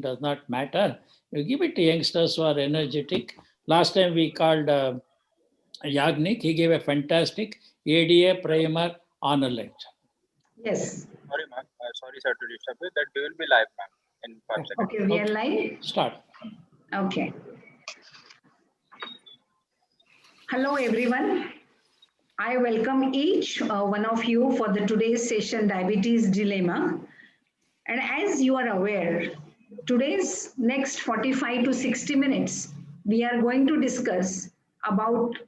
does not matter. You give it to youngsters who are energetic. Last time we called Yagnik. He gave a fantastic ADA primer honor lecture. Yes. Sorry, ma'am. Sorry, sir, to disturb you. That we will be live, ma'am, in 5 seconds. Okay, we are live. Start. Okay. Hello, everyone. I welcome each one of you for the today's session, Diabetes Dilemma. And as you are aware, today's next 45 to 60 minutes, we are going to discuss about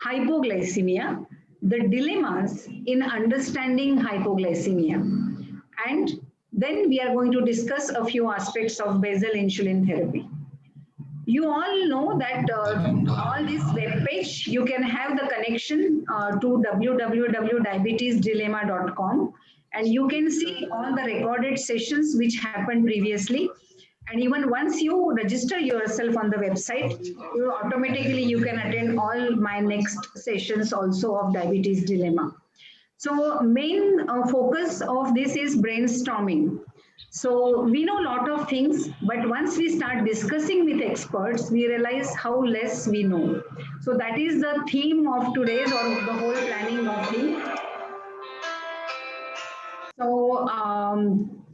hypoglycemia, the dilemmas in understanding hypoglycemia. And then we are going to discuss a few aspects of basal insulin therapy. You all know that all this web page, you can have the connection to www.diabetesdilemma.com, and you can see all the recorded sessions which happened previously. And even once you register yourself on the website, you can attend all my next sessions also of Diabetes Dilemma. So main focus of this is brainstorming. So we know a lot of things, but once we start discussing with experts, we realize how less we know. So that is the theme of today's or the whole planning of the. So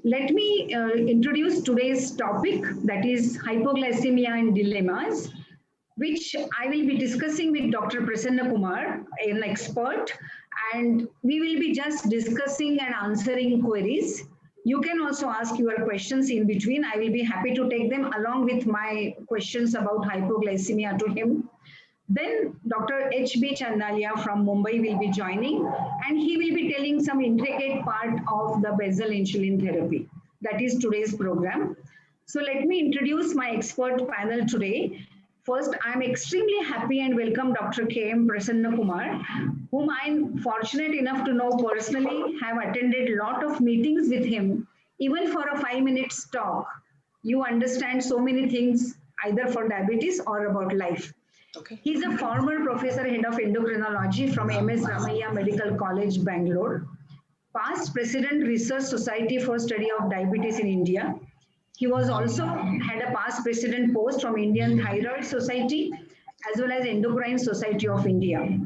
let me introduce today's topic, that is hypoglycemia and dilemmas, which I will be discussing with Dr. Prasanna Kumar, an expert, and we will be just discussing and answering queries. You can also ask your questions in between. I will be happy to take them along with my questions about hypoglycemia to him. Then Dr. H.B. Chandalia from Mumbai will be joining, and he will be telling some intricate part of the basal insulin therapy. That is today's program. So let me introduce my expert panel today. First, I'm extremely happy and welcome Dr. K.M. Prasanna Kumar, whom I'm fortunate enough to know personally, have attended a lot of meetings with him, even for a 5-minute talk. You understand so many things, either for diabetes or about life. Okay. He's a former professor, head of endocrinology from MS Ramaiah Medical College, Bangalore, past president, Research Society for Study of Diabetes in India. He was also had a past president post from Indian Thyroid Society as well as Endocrine Society of India.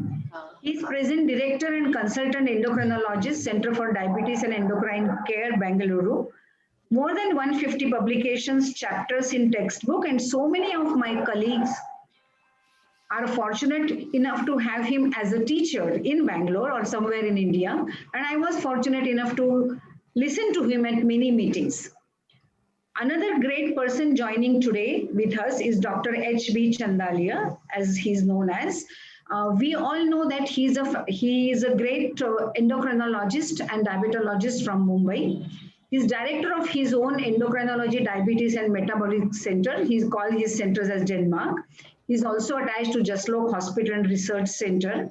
He is present director and consultant endocrinologist, Center for Diabetes and Endocrine Care, Bangalore. More than 150 publications, chapters in textbook, and so many of my colleagues are fortunate enough to have him as a teacher in Bangalore or somewhere in India. And I was fortunate enough to listen to him at many meetings. Another great person joining today with us is Dr. H.B. Chandalia, as he's known as. We all know that he is a great endocrinologist and diabetologist from Mumbai. He's director of his own endocrinology, diabetes and metabolic center. He's called his centers as Denmark. He's also attached to Jaslok Hospital and Research Center.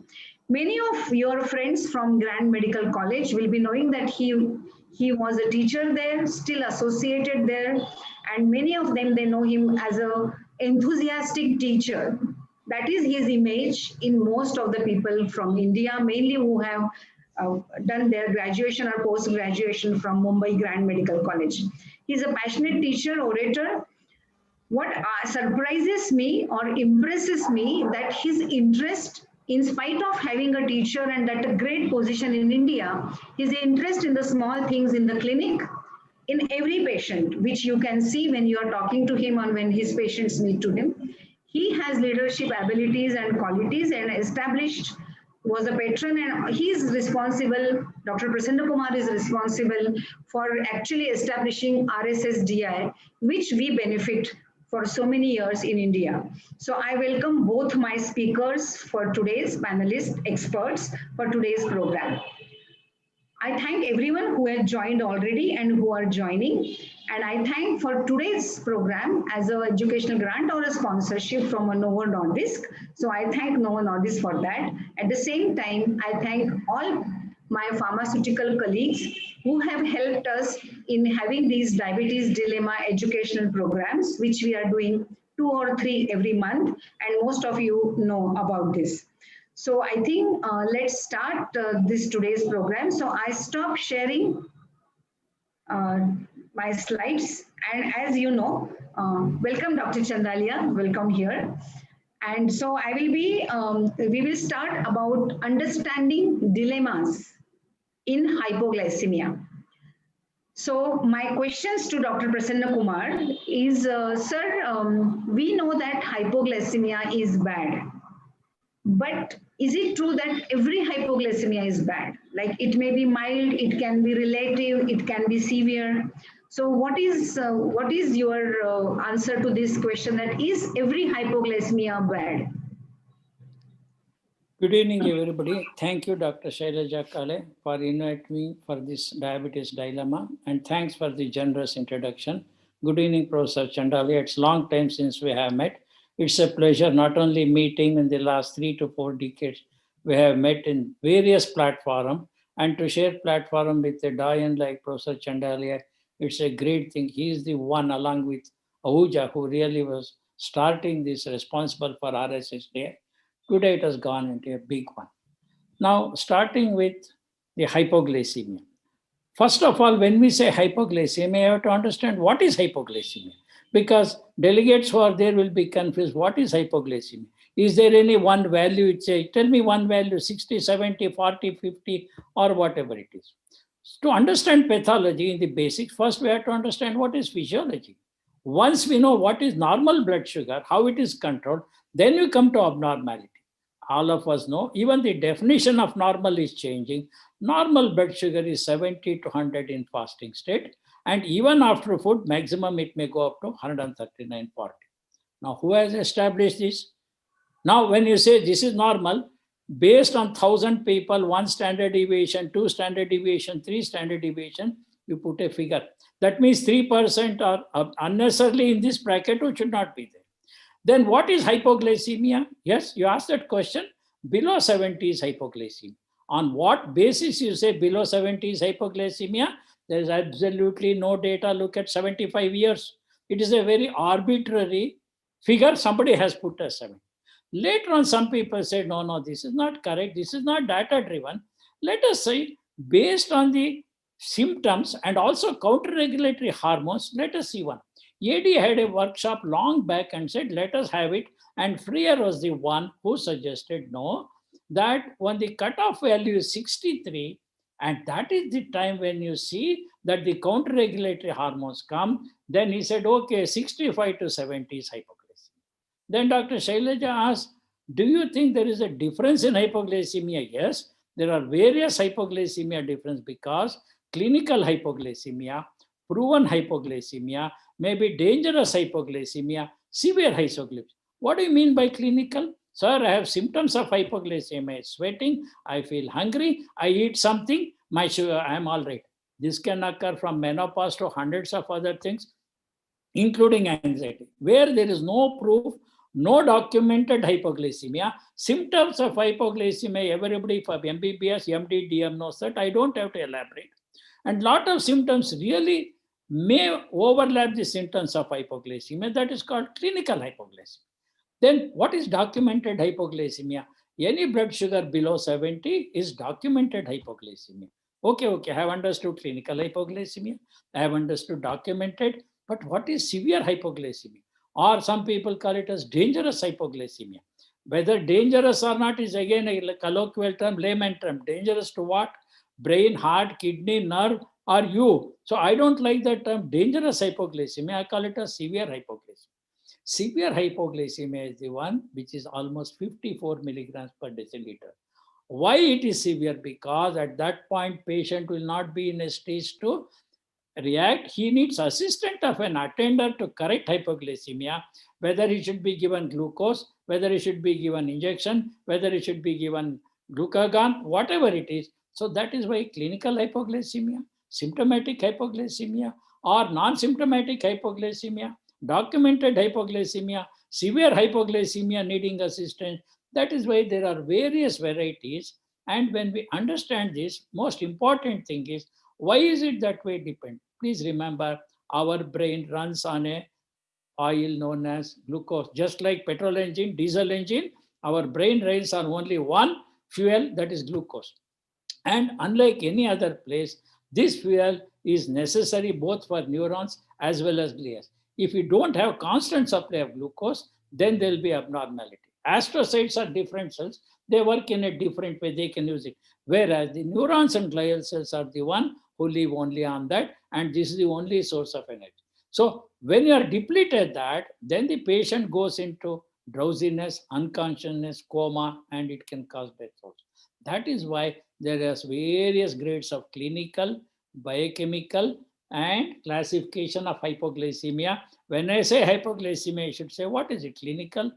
Many of your friends from Grand Medical College will be knowing that he was a teacher there, still associated there, and many of them, they know him as an enthusiastic teacher. That is his image in most of the people from India, mainly who have done their graduation or post-graduation from Mumbai Grand Medical College. He's a passionate teacher, orator. What surprises me or impresses me that his interest, in spite of having a teacher and at a great position in India, his interest in the small things in the clinic, in every patient, which you can see when you are talking to him or when his patients meet to him. He has leadership abilities and qualities and was a patron, and he is responsible, Dr. Prasanna Kumar is responsible for actually establishing RSSDI, which we benefit for so many years in India. So I welcome both my speakers for today's panelists, experts for today's program. I thank everyone who has joined already and who are joining. And I thank for today's program as an educational grant or a sponsorship from a Novo Nordisk. So I thank Novo Nordisk for that. At the same time, I thank all my pharmaceutical colleagues who have helped us in having these diabetes dilemma educational programs, which we are doing 2 or 3 every month. And most of you know about this. So I think let's start today's program. So I stop sharing my slides. And as you know, welcome Dr. Chandalia, welcome here. And so we will start about understanding dilemmas in hypoglycemia. So my questions to Dr. Prasanna Kumar is, sir, we know that hypoglycemia is bad, but is it true that every hypoglycemia is bad? Like it may be mild, it can be relative, it can be severe. So what is your answer to this question, that is every hypoglycemia bad? Good evening, everybody. Thank you, Dr. Shailaja Kale, for inviting me for this diabetes dilemma, and thanks for the generous introduction. Good evening, Professor Chandalia. It's long time since we have met. It's a pleasure not only meeting in the last 3 to 4 decades, we have met in various platforms, and to share platform with a doyen like Professor Chandalia, it's a great thing. He is the one, along with Ahuja, who really was starting this, responsible for RSSDA. Today it has gone into a big one. Now, starting with the hypoglycemia. First of all, when we say hypoglycemia, you have to understand what is hypoglycemia. Because delegates who are there will be confused. What is hypoglycemia? Is there any one value? It's a, tell me one value, 60, 70, 40, 50, or whatever it is. To understand pathology in the basics, first we have to understand what is physiology. Once we know what is normal blood sugar, how it is controlled, then we come to abnormality. All of us know, even the definition of normal is changing. Normal blood sugar is 70 to 100 in fasting state. And even after food, maximum it may go up to 139.40. Now, who has established this? Now, when you say this is normal, based on 1,000 people, 1 standard deviation, 2 standard deviation, 3 standard deviation, you put a figure. That means 3% are unnecessarily in this bracket, which should not be there. Then what is hypoglycemia? Yes, you asked that question. Below 70 is hypoglycemia. On what basis you say below 70 is hypoglycemia? There is absolutely no data. Look at 75 years. It is a very arbitrary figure. Somebody has put as 70. Later on, some people said, no, this is not correct. This is not data driven. Let us say, based on the symptoms and also counter-regulatory hormones, let us see one. AD had a workshop long back and said, let us have it. And Freer was the one who suggested, no, that when the cutoff value is 63, and that is the time when you see that the counter-regulatory hormones come, then he said, okay, 65 to 70 is hypoglycemia. Then Dr. Shailaja asked, do you think there is a difference in hypoglycemia? Yes, there are various hypoglycemia difference, because clinical hypoglycemia, proven hypoglycemia, maybe dangerous hypoglycemia, severe hypoglycemia. What do you mean by clinical? Sir, I have symptoms of hypoglycemia, sweating, I feel hungry, I eat something, my sugar, I am all right. This can occur from menopause to hundreds of other things, including anxiety, where there is no proof, no documented hypoglycemia. Symptoms of hypoglycemia, everybody for MBBS, MD, DM knows that. I don't have to elaborate. And lot of symptoms really may overlap the symptoms of hypoglycemia. That is called clinical hypoglycemia. Then what is documented hypoglycemia? Any blood sugar below 70 is documented hypoglycemia. Okay, I have understood clinical hypoglycemia. I have understood documented. But what is severe hypoglycemia? Or some people call it as dangerous hypoglycemia. Whether dangerous or not is again a colloquial term, layman term. Dangerous to what? Brain, heart, kidney, nerve, or you. So I don't like that term dangerous hypoglycemia. I call it a severe hypoglycemia. Severe hypoglycemia is the one which is almost 54 milligrams per deciliter. Why it is severe? Because at that point, patient will not be in a stage to react. He needs assistance of an attender to correct hypoglycemia, whether he should be given glucose, whether he should be given injection, whether he should be given glucagon, whatever it is. So that is why clinical hypoglycemia, symptomatic hypoglycemia, or non-symptomatic hypoglycemia, documented hypoglycemia, severe hypoglycemia needing assistance. That is why there are various varieties. And when we understand this, most important thing is, why is it that way depend? Please remember, our brain runs on a oil known as glucose. Just like petrol engine, diesel engine, our brain runs on only one fuel, that is glucose. And unlike any other place, this fuel is necessary both for neurons as well as glia. If you don't have constant supply of glucose, then there will be abnormality. Astrocytes are different cells. They work in a different way. They can use it. Whereas the neurons and glial cells are the one who live only on that, and this is the only source of energy. So when you are depleted that, then the patient goes into drowsiness, unconsciousness, coma, and it can cause death also. That is why there is various grades of clinical, biochemical, and classification of hypoglycemia. When I say hypoglycemia, I should say, what is it? Clinical,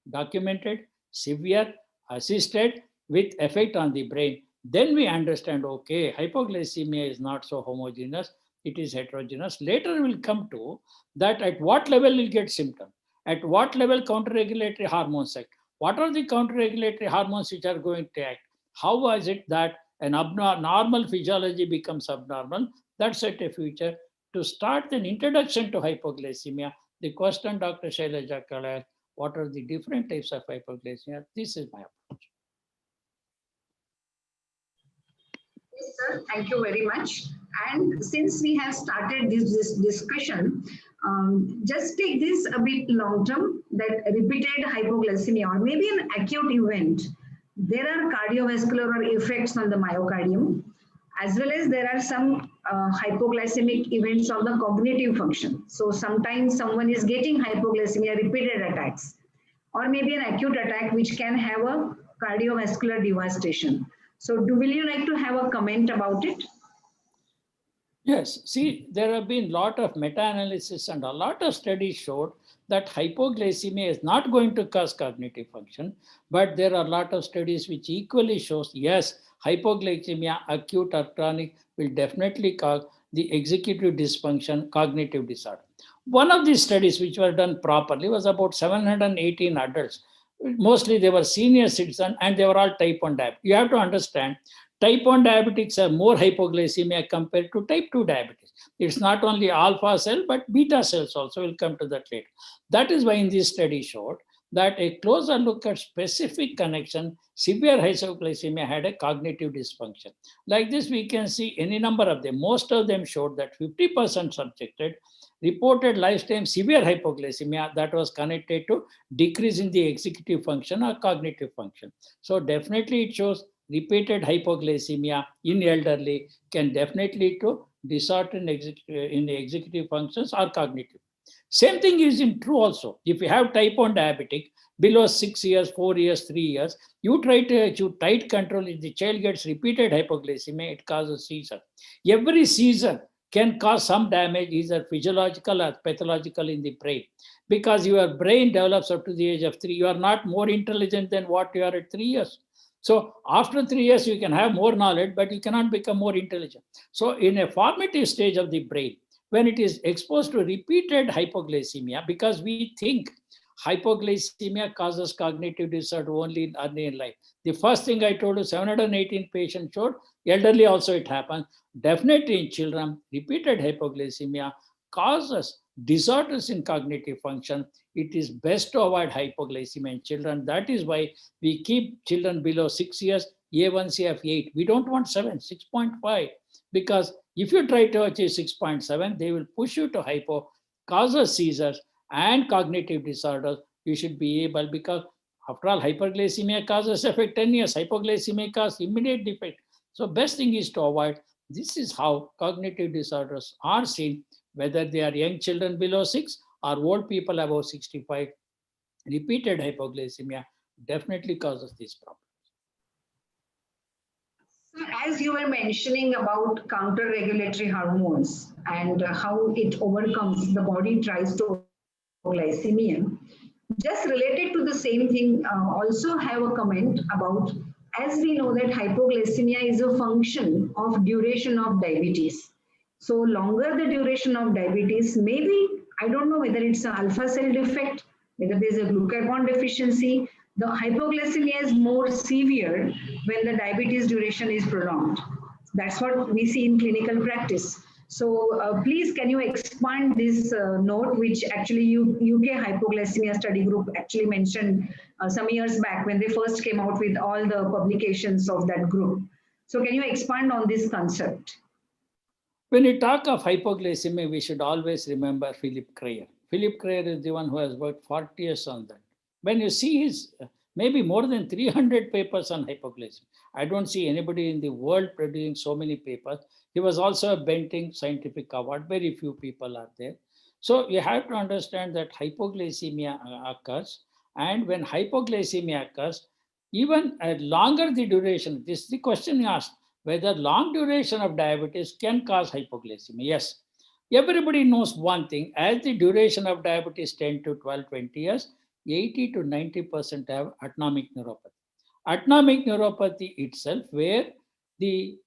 documented, severe, assisted, with effect on the brain. Then we understand, okay, hypoglycemia is not so homogeneous, it is heterogeneous. Later we'll come to that at what level we'll get symptom, at what level counter-regulatory hormones act, what are the counter-regulatory hormones which are going to act, how was it that an normal physiology becomes abnormal. That's at a future. To start an introduction to hypoglycemia, the question Dr. Shailaja Kala, what are the different types of hypoglycemia? This is my approach. Yes, sir. Thank you very much. And since we have started this discussion, just take this a bit long term, that repeated hypoglycemia or maybe an acute event. There are cardiovascular effects on the myocardium, as well as there are some hypoglycemic events on the cognitive function. So sometimes someone is getting hypoglycemia, repeated attacks, or maybe an acute attack which can have a cardiovascular devastation. So will you like to have a comment about it? Yes, see, there have been a lot of meta-analysis and a lot of studies showed that hypoglycemia is not going to cause cognitive function, but there are a lot of studies which equally shows, yes, hypoglycemia, acute or chronic, will definitely cause the executive dysfunction, cognitive disorder. One of these studies which were done properly was about 718 adults. Mostly they were senior citizens and they were all type 1 diabetes. You have to understand, type 1 diabetics have more hypoglycemia compared to type 2 diabetes. It's not only alpha cell, but beta cells also. Will come to that later. That is why in this study showed that a closer look at specific connection, severe hypoglycemia had a cognitive dysfunction. Like this, we can see any number of them. Most of them showed that 50% subjected reported lifetime severe hypoglycemia that was connected to decrease in the executive function or cognitive function. So definitely it shows repeated hypoglycemia in elderly can definitely lead to disorder in the executive functions or cognitive. Same thing is true also. If you have type 1 diabetic below 6 years, 4 years, 3 years, you try to achieve tight control. If the child gets repeated hypoglycemia, it causes seizure. Every seizure can cause some damage, either physiological or pathological in the brain, because your brain develops up to the age of 3. You are not more intelligent than what you are at 3 years. So after 3 years, you can have more knowledge, but you cannot become more intelligent. So in a formative stage of the brain, when it is exposed to repeated hypoglycemia, because we think hypoglycemia causes cognitive disorder only in early in life. The first thing I told you, 718 patients showed, elderly also it happens. Definitely in children, repeated hypoglycemia causes disorders in cognitive function. It is best to avoid hypoglycemia in children. That is why we keep children below 6 years, A1C of 8. We don't want 7, 6.5. Because if you try to achieve 6.7, they will push you to hypo, causes seizures and cognitive disorders. You should be able, because after all, hyperglycemia causes effect 10 years, hypoglycemia causes immediate defect. So best thing is to avoid. This is how cognitive disorders are seen, whether they are young children below 6 or old people above 65. Repeated hypoglycemia definitely causes these problems. As you were mentioning about counter-regulatory hormones and how it overcomes, the body tries to glycemia, just related to the same thing, also have a comment about, as we know that hypoglycemia is a function of duration of diabetes. So longer the duration of diabetes, maybe, I don't know whether it's an alpha cell defect, whether there's a glucagon deficiency, the hypoglycemia is more severe when the diabetes duration is prolonged. That's what we see in clinical practice. So please, can you expand this note, which actually UK hypoglycemia study group actually mentioned some years back when they first came out with all the publications of that group. So can you expand on this concept? When you talk of hypoglycemia, we should always remember Philip Kreyer. Philip Kreyer is the one who has worked 40 years on that. When you see his maybe more than 300 papers on hypoglycemia, I don't see anybody in the world producing so many papers. He was also a Benting Scientific Award. Very few people are there. So you have to understand that hypoglycemia occurs. And when hypoglycemia occurs, even a longer the duration, this is the question you asked, whether long duration of diabetes can cause hypoglycemia. Yes, everybody knows one thing, as the duration of diabetes 10 to 12, 20 years, 80 to 90% have autonomic neuropathy. Autonomic neuropathy itself, where the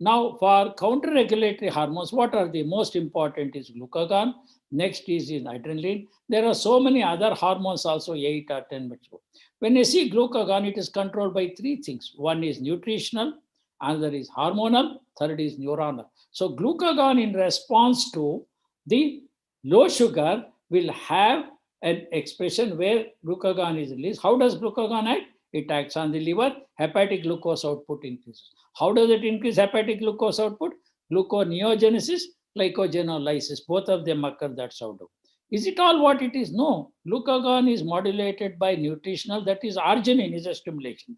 now for counter-regulatory hormones, what are the most important is glucagon, next is adrenaline. There are so many other hormones also, 8 or 10 much more. When you see glucagon, it is controlled by three things. One is nutritional, another is hormonal, third is neuronal. So glucagon in response to the low sugar will have an expression where glucagon is released. How does glucagon act? It acts on the liver, hepatic glucose output increases. How does it increase hepatic glucose output? Gluconeogenesis, glycogenolysis, both of them occur, that's how do. Is it all what it is? No. Glucagon is modulated by nutritional, that is arginine is a stimulation.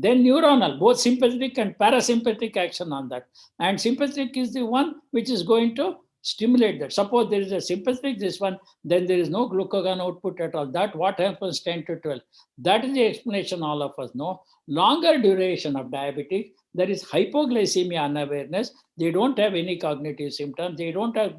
Then neuronal, both sympathetic and parasympathetic action on that. And sympathetic is the one which is going to stimulate that. Suppose there is a sympathetic, this one, then there is no glucagon output at all. That what happens 10 to 12. That is the explanation all of us know. Longer duration of diabetic, there is hypoglycemia unawareness. They don't have any cognitive symptoms. They don't have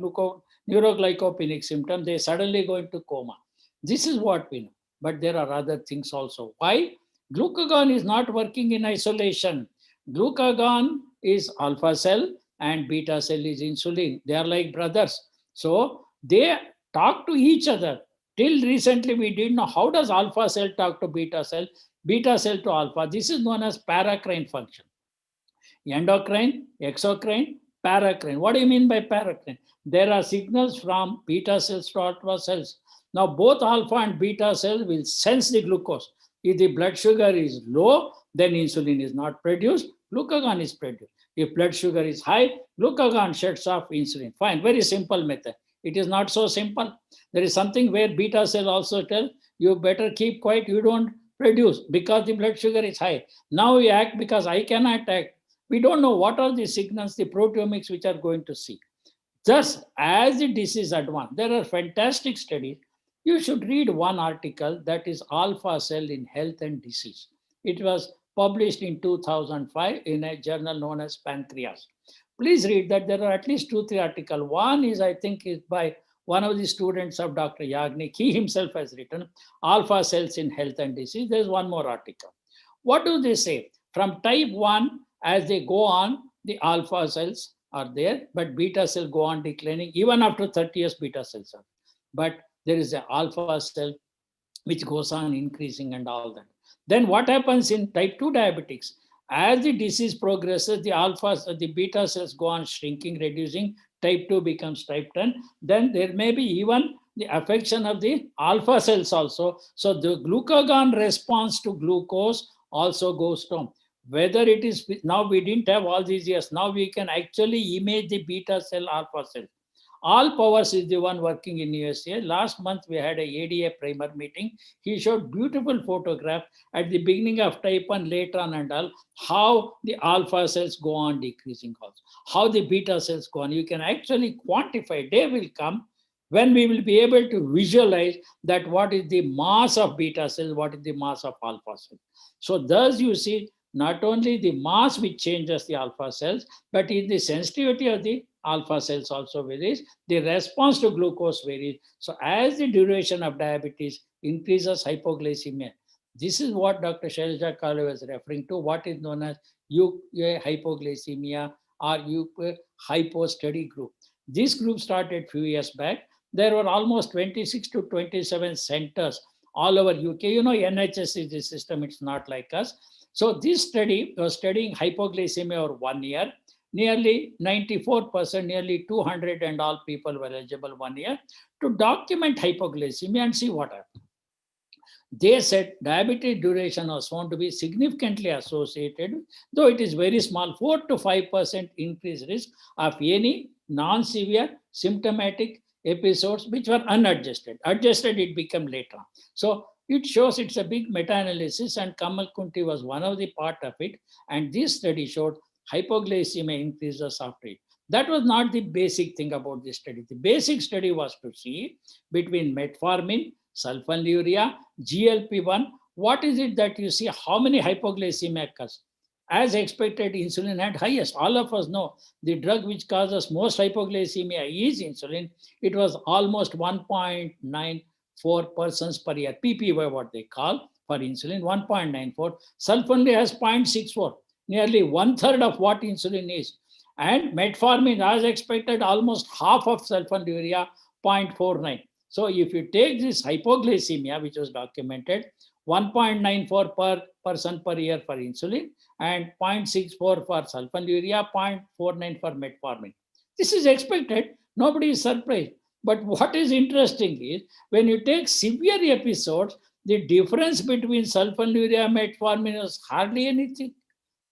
neuroglycopenic symptoms. They suddenly go into coma. This is what we know. But there are other things also. Why? Glucagon is not working in isolation. Glucagon is alpha cell and beta cell is insulin. They are like brothers. So they talk to each other. Till recently, we didn't know how does alpha cell talk to beta cell to alpha. This is known as paracrine function. Endocrine, exocrine, paracrine. What do you mean by paracrine? There are signals from beta cells to alpha cells. Now, both alpha and beta cells will sense the glucose. If the blood sugar is low, then insulin is not produced, glucagon is produced. If blood sugar is high, glucagon shuts off insulin. Fine, very simple method. It is not so simple. There is something where beta cell also tell you better keep quiet, you don't produce because the blood sugar is high. Now you act because I cannot act. We don't know what are the signals, the proteomics which are going to see. Thus, as the disease advances, there are fantastic studies. You should read one article that is Alpha Cell in Health and Disease. It was published in 2005 in a journal known as Pancreas. Please read that. There are at least 2-3 articles. One is, I think, is by one of the students of Dr. Yagnik. He himself has written Alpha Cells in Health and Disease. There's one more article. What do they say? From type 1, as they go on, the alpha cells are there, but beta cell go on declining. Even after 30 years, beta cells are. But there is an alpha cell which goes on increasing and all that. Then what happens in type 2 diabetics? As the disease progresses, the beta cells go on shrinking, reducing. Type 2 becomes type 10. Then there may be even the affection of the alpha cells also. So the glucagon response to glucose also goes down. Whether it is, now we didn't have all these years. Now we can actually image the beta cell, alpha cell. All Powers is the one working in USA. Last month, we had a ADA primer meeting. He showed beautiful photograph at the beginning of type 1, later on and all, how the alpha cells go on decreasing also, how the beta cells go on. You can actually quantify. Day will come when we will be able to visualize that what is the mass of beta cells, what is the mass of alpha cells. So thus you see, not only the mass which changes the alpha cells, but in the sensitivity of the alpha cells also varies. The response to glucose varies. So as the duration of diabetes increases hypoglycemia, this is what Dr. Shailaja Kale was referring to, what is known as UA hypoglycemia or UA hypo study group. This group started a few years back. There were almost 26 to 27 centers all over UK. You know, NHS is the system, it's not like us. So this study was studying hypoglycemia over 1 year. Nearly 94%, nearly 200 and all people were eligible 1 year to document hypoglycemia and see what happened. They said diabetes duration was found to be significantly associated, though it is very small, 4 to 5% increased risk of any non-severe symptomatic episodes which were unadjusted. Adjusted, it became later. So it shows it's a big meta-analysis, and Kamal Kunti was one of the part of it. And this study showed hypoglycemia increases after it. That was not the basic thing about this study. The basic study was to see between metformin, sulfonylurea, GLP-1, what is it that you see, how many hypoglycemia occurs? As expected, insulin had highest. All of us know the drug which causes most hypoglycemia is insulin. It was almost 1.94 persons per year, PPY what they call for insulin, 1.94. Sulfonylurea has 0.64, nearly one third of what insulin is. And metformin, as expected, almost half of sulfonylurea, 0.49. So if you take this hypoglycemia, which was documented, 1.94 per person per year for insulin and 0.64 for sulfonylurea, 0.49 for metformin. This is expected. Nobody is surprised. But what is interesting is when you take severe episodes, the difference between sulfonylurea and metformin is hardly anything.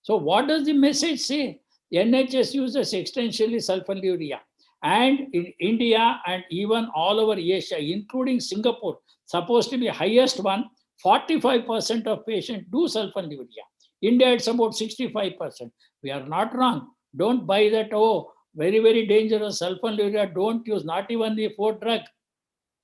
So what does the message say? NHS uses extensively sulfonylurea. And in India and even all over Asia, including Singapore, supposed to be highest one, 45% of patients do sulfonylurea. India, it's about 65%. We are not wrong. Don't buy that, oh, very, very dangerous sulfonylurea, don't use, not even the fourth drug.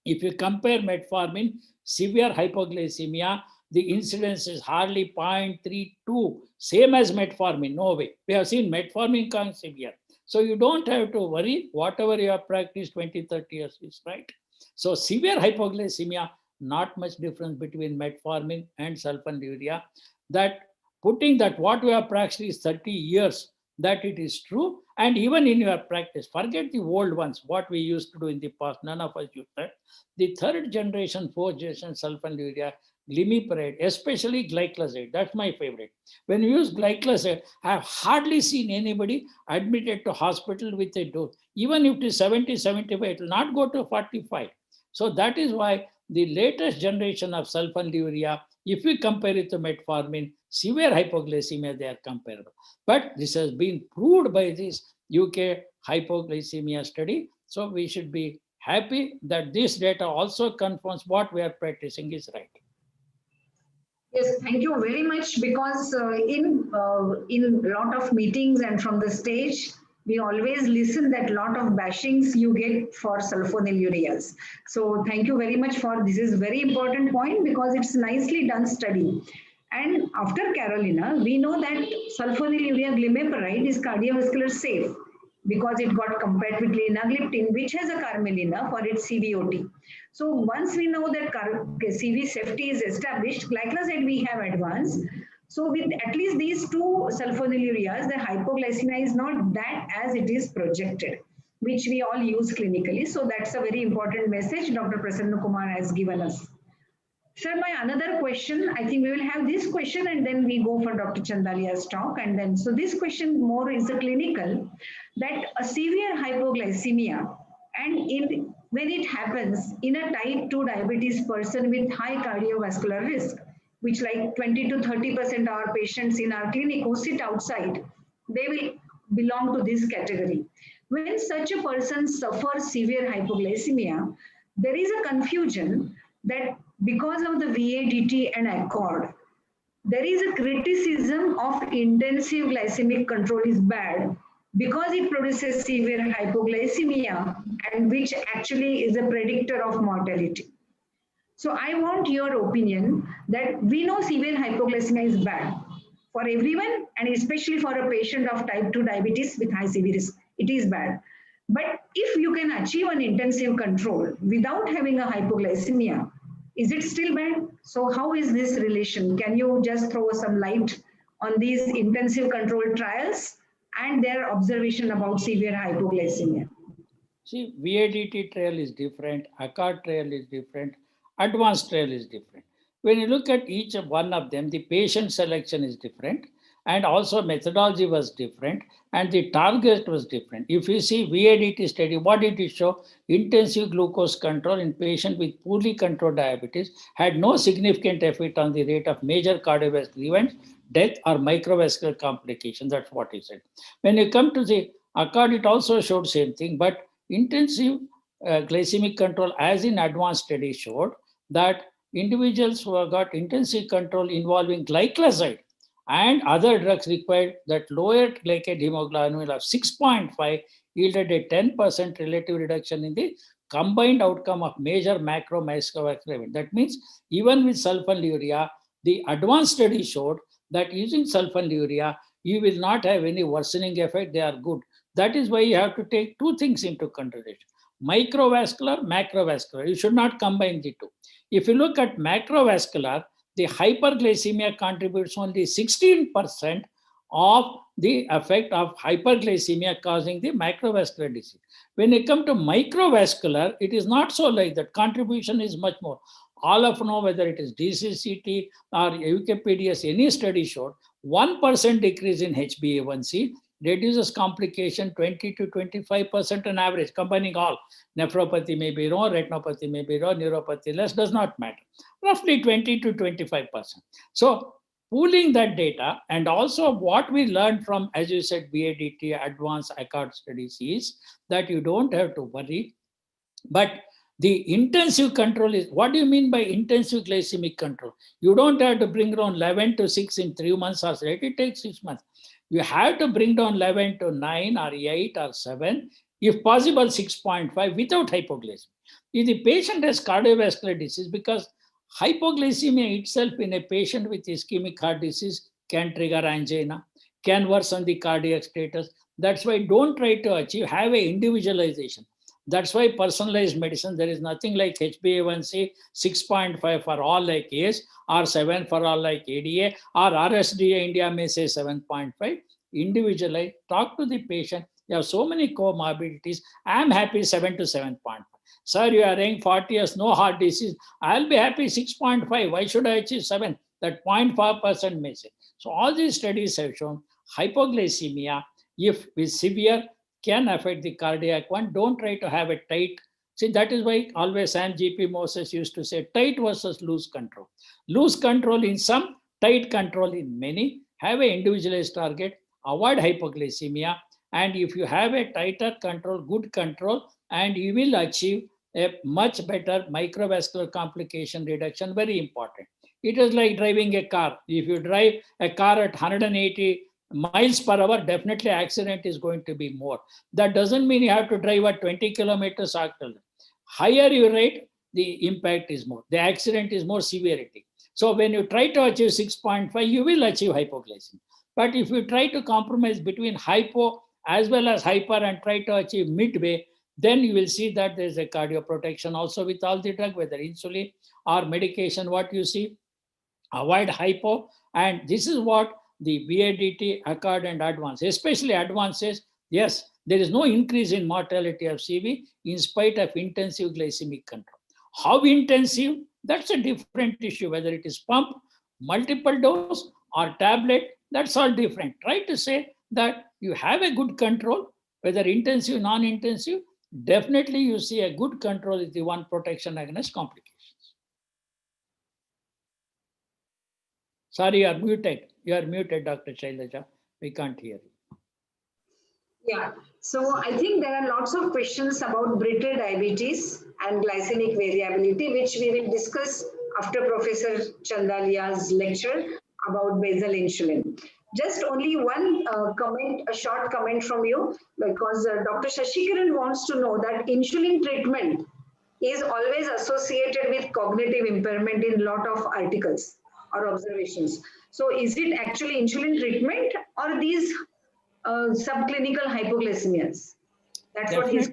If you compare metformin, severe hypoglycemia, the incidence is hardly 0.32, same as metformin, no way. We have seen metformin come severe. So you don't have to worry, whatever you have practiced 20, 30 years is right. So severe hypoglycemia, not much difference between metformin and sulfonylurea. That putting that what we have practiced 30 years, that it is true. And even in your practice, forget the old ones, what we used to do in the past, none of us use that. The third generation, fourth generation sulfonylurea, glimepiride, especially glyclazide, that's my favorite. When you use glyclazide, I have hardly seen anybody admitted to hospital with a dose. Even if it is 70, 75, it will not go to 45. So that is why the latest generation of sulfonylurea, if we compare it to metformin, severe hypoglycemia, they are comparable. But this has been proved by this UK hypoglycemia study. So we should be happy that this data also confirms what we are practicing is right. Yes, thank you very much. Because in a lot of meetings and from the stage, we always listen that lot of bashings you get for sulfonylureas. So thank you very much for this is very important point because it's nicely done study. And after Carolina, we know that sulfonylurea glimepiride is cardiovascular safe because it got compared with linagliptin, which has a carmelina for its CVOT. So once we know that CV safety is established, glyclazide we have advanced. So with at least these two sulfonylureas, the hypoglycemia is not that as it is projected, which we all use clinically. So that's a very important message Dr. Prasanna Kumar has given us. Sir, my another question, I think we will have this question and then we go for Dr. Chandalia's talk. And then, so this question more is a clinical, that a severe hypoglycemia and when it happens in a type 2 diabetes person with high cardiovascular risk, which like 20 to 30% our patients in our clinic who sit outside, they will belong to this category. When such a person suffers severe hypoglycemia, there is a confusion that because of the VADT and accord, there is a criticism of intensive glycemic control is bad because it produces severe hypoglycemia and which actually is a predictor of mortality. So I want your opinion that we know severe hypoglycemia is bad for everyone and especially for a patient of type 2 diabetes with high CV risk, it is bad. But if you can achieve an intensive control without having a hypoglycemia, is it still bad? So how is this relation? Can you just throw some light on these intensive control trials and their observation about severe hypoglycemia? See, VADT trial is different, ACCORD trial is different, advanced trial is different. When you look at each one of them, the patient selection is different. And also methodology was different and the target was different. If you see VADT study, what did it show? Intensive glucose control in patients with poorly controlled diabetes had no significant effect on the rate of major cardiovascular events, death, or microvascular complications. That's what he said. When you come to the ACCORD, it also showed same thing, but intensive glycemic control, as in advanced studies, showed that individuals who got intensive control involving glycoside and other drugs required that lower glycated hemoglobin of 6.5 yielded a 10% relative reduction in the combined outcome of major macrovascular event. That means even with sulfonylurea, the advanced study showed that using sulfonylurea, you will not have any worsening effect. They are good. That is why you have to take two things into consideration: microvascular, macrovascular. You should not combine the two. If you look at macrovascular, the hyperglycemia contributes only 16% of the effect of hyperglycemia causing the macrovascular disease. When you come to microvascular, it is not so like that. Contribution is much more. All of know whether it is DCCT or Wikipedia, any study showed 1% decrease in HbA1c reduces complication 20 to 25% on average, combining all. Nephropathy may be low, retinopathy may be low, neuropathy less, does not matter. Roughly 20 to 25%. So pooling that data and also what we learned from, as you said, BADT advanced ACCORD studies is that you don't have to worry. But the intensive control is, what do you mean by intensive glycemic control? You don't have to bring down 11 to 6 in 3 months or so. It takes 6 months. You have to bring down 11 to 9 or 8 or 7, if possible 6.5 without hypoglycemia. If the patient has cardiovascular disease, because hypoglycemia itself in a patient with ischemic heart disease can trigger angina, can worsen the cardiac status. That's why don't try to achieve, have a individualization. That's why personalized medicine, there is nothing like HbA1c 6.5 for all like age, or 7 for all like ADA, or RSDA India may say 7.5. Individualize, talk to the patient. You have so many comorbidities. I'm happy 7 to 7.5. Sir, you are saying 40 years, no heart disease. I'll be happy 6.5. Why should I achieve 7? That 0.5% may say. So all these studies have shown hypoglycemia, if with severe, can affect the cardiac one. Don't try to have a tight. See, that is why always Sam G.P. Moses used to say tight versus loose control. Loose control in some, tight control in many. Have an individualized target, avoid hypoglycemia. And if you have a tighter control, good control, and you will achieve a much better microvascular complication reduction, very important. It is like driving a car. If you drive a car at 180 miles per hour, definitely accident is going to be more. That doesn't mean you have to drive at 20 kilometers per hour. Higher you rate, the impact is more. The accident is more severity. So when you try to achieve 6.5, you will achieve hypoglycemia. But if you try to compromise between hypo as well as hyper and try to achieve midway, then you will see that there is a cardioprotection also with all the drug, whether insulin or medication. What you see, avoid hypo, and this is what the VADT, ACCORD, and advance, especially advances. Yes, there is no increase in mortality of CV in spite of intensive glycemic control. How intensive? That's a different issue, whether it is pump, multiple dose, or tablet, that's all different. Try to say that you have a good control, whether intensive, non-intensive, definitely you see a good control is the one protection against complications. Sorry, you are muted. You are muted, Dr. Shailaja. We can't hear you. Yeah, so I think there are lots of questions about brittle diabetes and glycemic variability, which we will discuss after Professor Chandalia's lecture about basal insulin. Just only one comment, a short comment from you, because Dr. Shashikaran wants to know that insulin treatment is always associated with cognitive impairment in a lot of articles or observations. So is it actually insulin treatment or these subclinical hypoglycemias? That's what he's...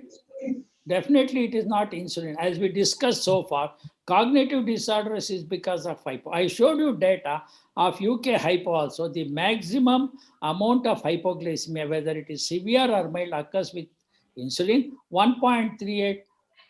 Definitely, it is not insulin. As we discussed so far, cognitive disorders is because of hypo. I showed you data of UK hypo also. The maximum amount of hypoglycemia, whether it is severe or mild, occurs with insulin, 1.38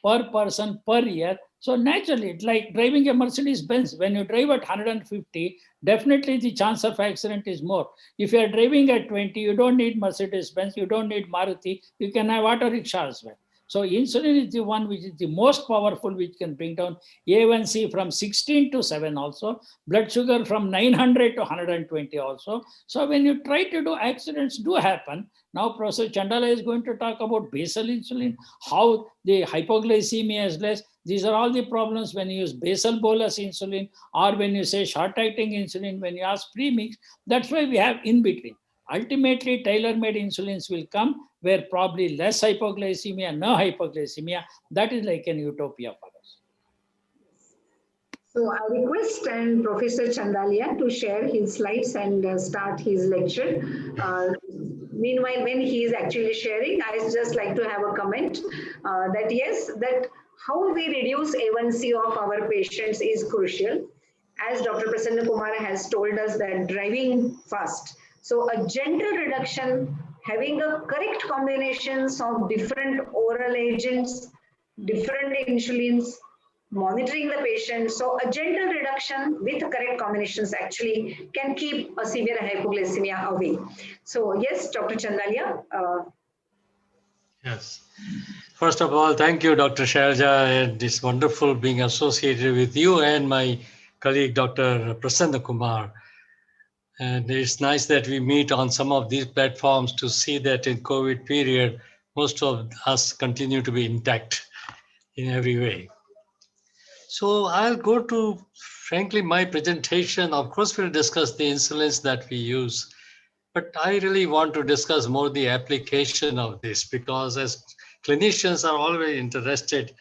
per person per year. So naturally, it's like driving a Mercedes Benz. When you drive at 150, definitely the chance of accident is more. If you are driving at 20, you don't need Mercedes Benz, you don't need Maruti, you can have auto rickshaw as well. So insulin is the one which is the most powerful, which can bring down A1C from 16 to 7 also, blood sugar from 900 to 120 also. So when you try to do, accidents do happen. Now Professor Chandala is going to talk about basal insulin, how the hypoglycemia is less. These are all the problems when you use basal bolus insulin, or when you say short-acting insulin, when you ask premix. That's why we have in between. Ultimately, tailor-made insulins will come where probably less hypoglycemia, no hypoglycemia. That is like an utopia for us. So I request Professor Chandalia to share his slides and start his lecture. Meanwhile, when he is actually sharing, I just like to have a comment that yes, that how we reduce A1C of our patients is crucial. As Dr. Prasanna Kumar has told us that driving fast. So a gentle reduction, having a correct combinations of different oral agents, different insulins, monitoring the patient. So a gentle reduction with correct combinations actually can keep a severe hypoglycemia away. So yes, Dr. Chandalia. Yes. First of all, thank you, Dr. Sharja, and it's wonderful being associated with you and my colleague, Dr. Prasanna Kumar. And it's nice that we meet on some of these platforms to see that in COVID period, most of us continue to be intact in every way. So I'll go to, frankly, my presentation. Of course, we'll discuss the insulins that we use, but I really want to discuss more the application of this, because as clinicians are always interested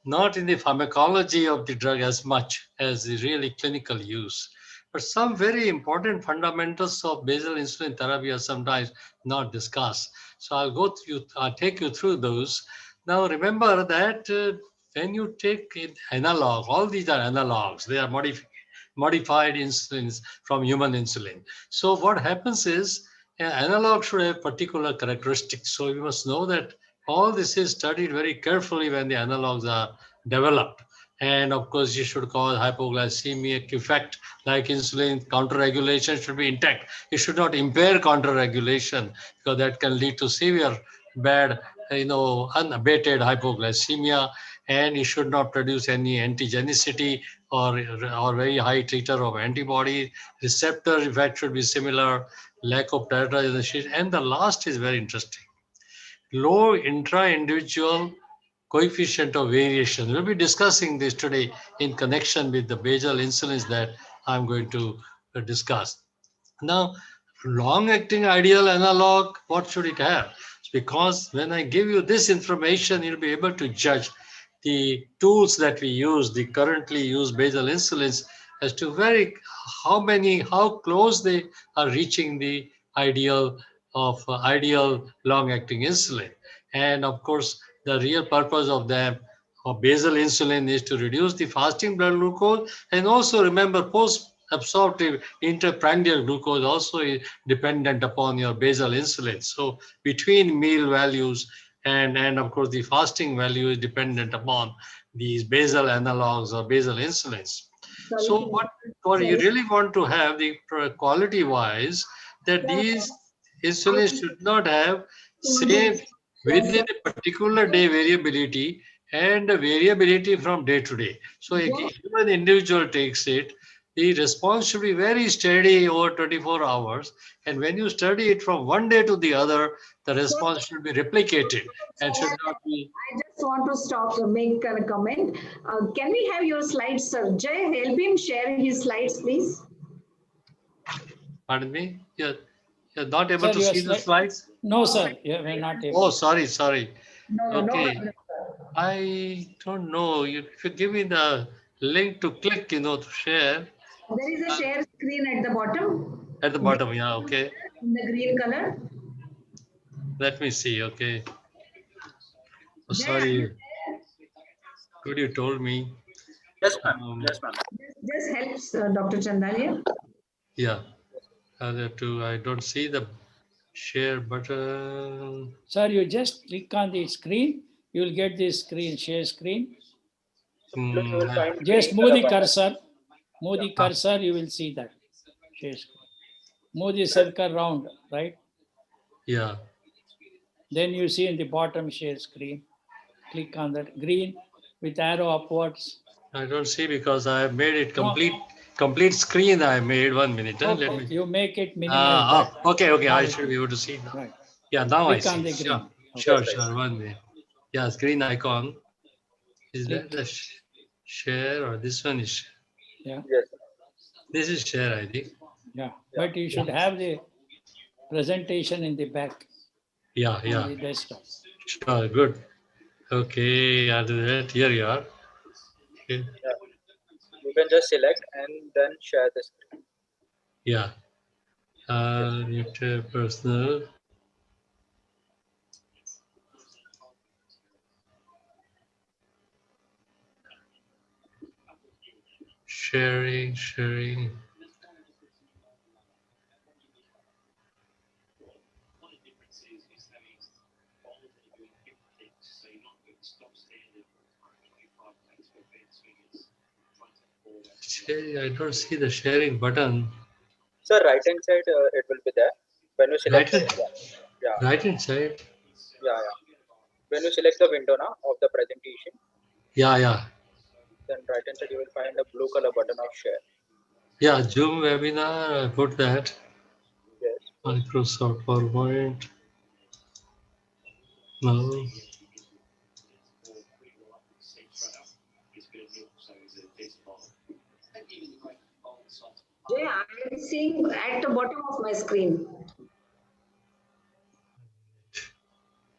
not in the pharmacology of the drug as much as the really clinical use. But some very important fundamentals of basal insulin therapy are sometimes not discussed. So I'll take you through those. Now remember that when you take analog, all these are analogs. They are modified insulins from human insulin. So what happens is an analog should have particular characteristics. So you must know that all this is studied very carefully when the analogs are developed. And of course, you should cause hypoglycemic effect like insulin. Counter-regulation should be intact. It should not impair counter-regulation, because that can lead to severe bad, unabated hypoglycemia. And it should not produce any antigenicity or very high titer of antibody. Receptor effect should be similar. Lack of teratization. And the last is very interesting. Low intra-individual coefficient of variation. We'll be discussing this today in connection with the basal insulins that I'm going to discuss. Now, long-acting ideal analog, what should it have? Because when I give you this information, you'll be able to judge the tools that we use, the currently used basal insulins, as to how close they are reaching the ideal long-acting insulin. And of course, the real purpose of them of basal insulin is to reduce the fasting blood glucose, and also remember post-absorptive intraprandial glucose also is dependent upon your basal insulin. So between meal values and of course the fasting value is dependent upon these basal analogs or basal insulins. So what you really want to have the quality wise, that these insulins should not have same within a particular day variability and the variability from day to day. So if an individual takes it, the response should be very steady over 24 hours. And when you study it from one day to the other, the response should be replicated and should not be. I just want to stop, make a comment. Can we have your slides, sir? Jay, help him share his slides, please. Pardon me? You're not able to Sir, see the slides? No, sir, we're not able. Oh, sorry. No, Okay. no. I don't know. If you give me the link to click, to share. There is a share screen at the bottom. At the bottom, yeah, okay. In the green color. Let me see, okay. Oh, sorry. Good, you told me. Yes, ma'am. Yes, ma'am. This helps, Dr. Chandalia. Yeah. I don't see the share button. Sir, you just click on the screen, you will get this screen, share screen. So below you will find Just green move color the button. cursor. Move the cursor, you will see that. Share screen. Move the circle round, right? Yeah. Then you see in the bottom share screen. Click on that green with arrow upwards. I don't see because I have made it No. complete screen. I made 1 minute. Huh? Let Okay, me. you make it minimize that. Okay. Now I it should will- be able to see now. Right. Yeah, now I Click on see. the Sure, green. Okay. sure. 1 minute. Yeah, screen icon. Is Click. that the share or this one is? Yeah. Yes. This is share, I think. Yeah. But you should have the presentation in the back Yeah, on yeah. the desktop. Sure, good. Okay, I'll do that. Here you are. Okay. Yeah. You can just select and then share the screen. Yeah. YouTube personal. Sharing. I don't see the sharing button. So right hand side it will be there. When you select yeah. Right hand side. Yeah. When you select the window now of the presentation, Yeah. then right hand side you will find a blue color button of share. Yeah, Zoom webinar, I put that. Yes. Microsoft PowerPoint. No. Jay, I am seeing at the bottom of my screen.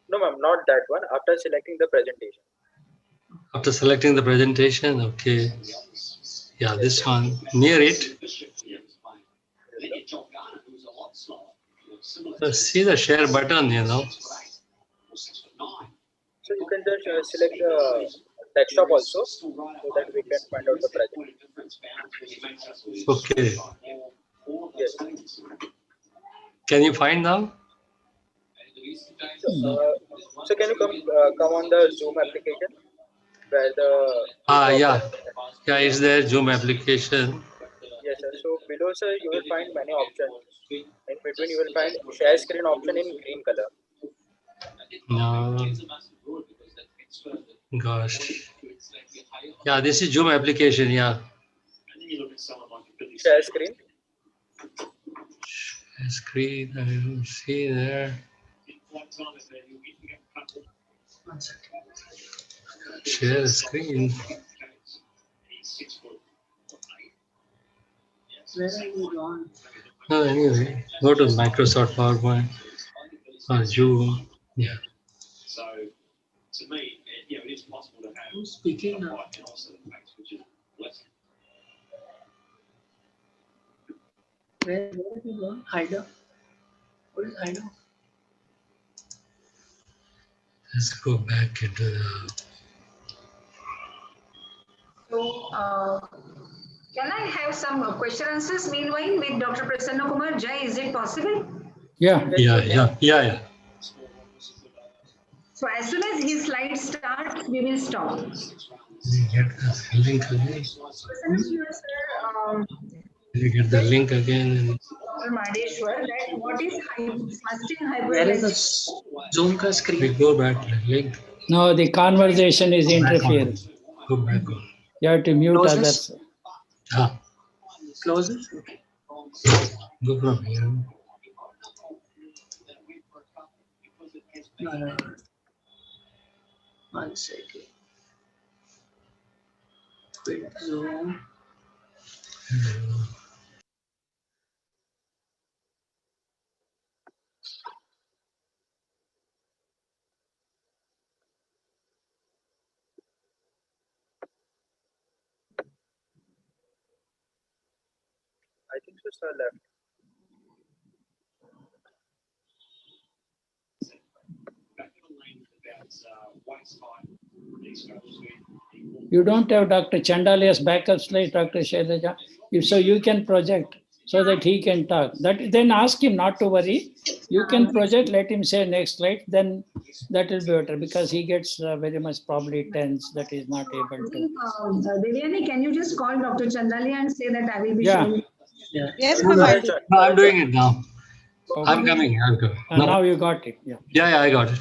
No, ma'am, not that one. After selecting the presentation. After selecting the presentation, okay. Yeah, this one, near it. See the share button, So you can just select the desktop also, so that we can find out the presentation. Okay. Yes. Can you find now? So can you come on the Zoom application where the Yeah, it's there, Zoom application. Yes, sir. So below, sir, you will find many options. In between, you will find share screen option in green color. No. Gosh. Yeah, this is Zoom application, yeah. Share screen. Share screen, I don't see there. Share screen. Where are you gone? No, anyway, go to Microsoft PowerPoint or Zoom. Yeah. Who's speaking now? Where have you gone? Hideout. What is hideout? Let's go back into the. So, can I have some question answers meanwhile with Dr. Prasanna Kumar? Jai, is it possible? Yeah. Yeah. So as soon as his slide starts, we will stop. Did you get the link again? Did you get the link again? Dr. Madeshwar, that what is fasting Where is hyperglycemia? the Zoom ka screen? We go back to the link. No, the conversation is interfering. Go back on. You have to mute Close others. this. Close it. Okay. Go from here. No. 1 second. Quit Zoom. I think so, sir, left. You don't have Dr. Chandalia's backup slide, Dr. Shailaja. If so, you can project so that he can talk. That then ask him not to worry. You can project, let him say next slide, then that will be better because he gets very much probably tense that he is not able to. Devyani, can you just call Dr. Chandalia and say that I will be Yeah. showing? Yeah. Yes, Go ma'am. ahead, John. No, I'm doing it now. Okay. I'm coming. No. Now you got it. Yeah. Yeah, I got it.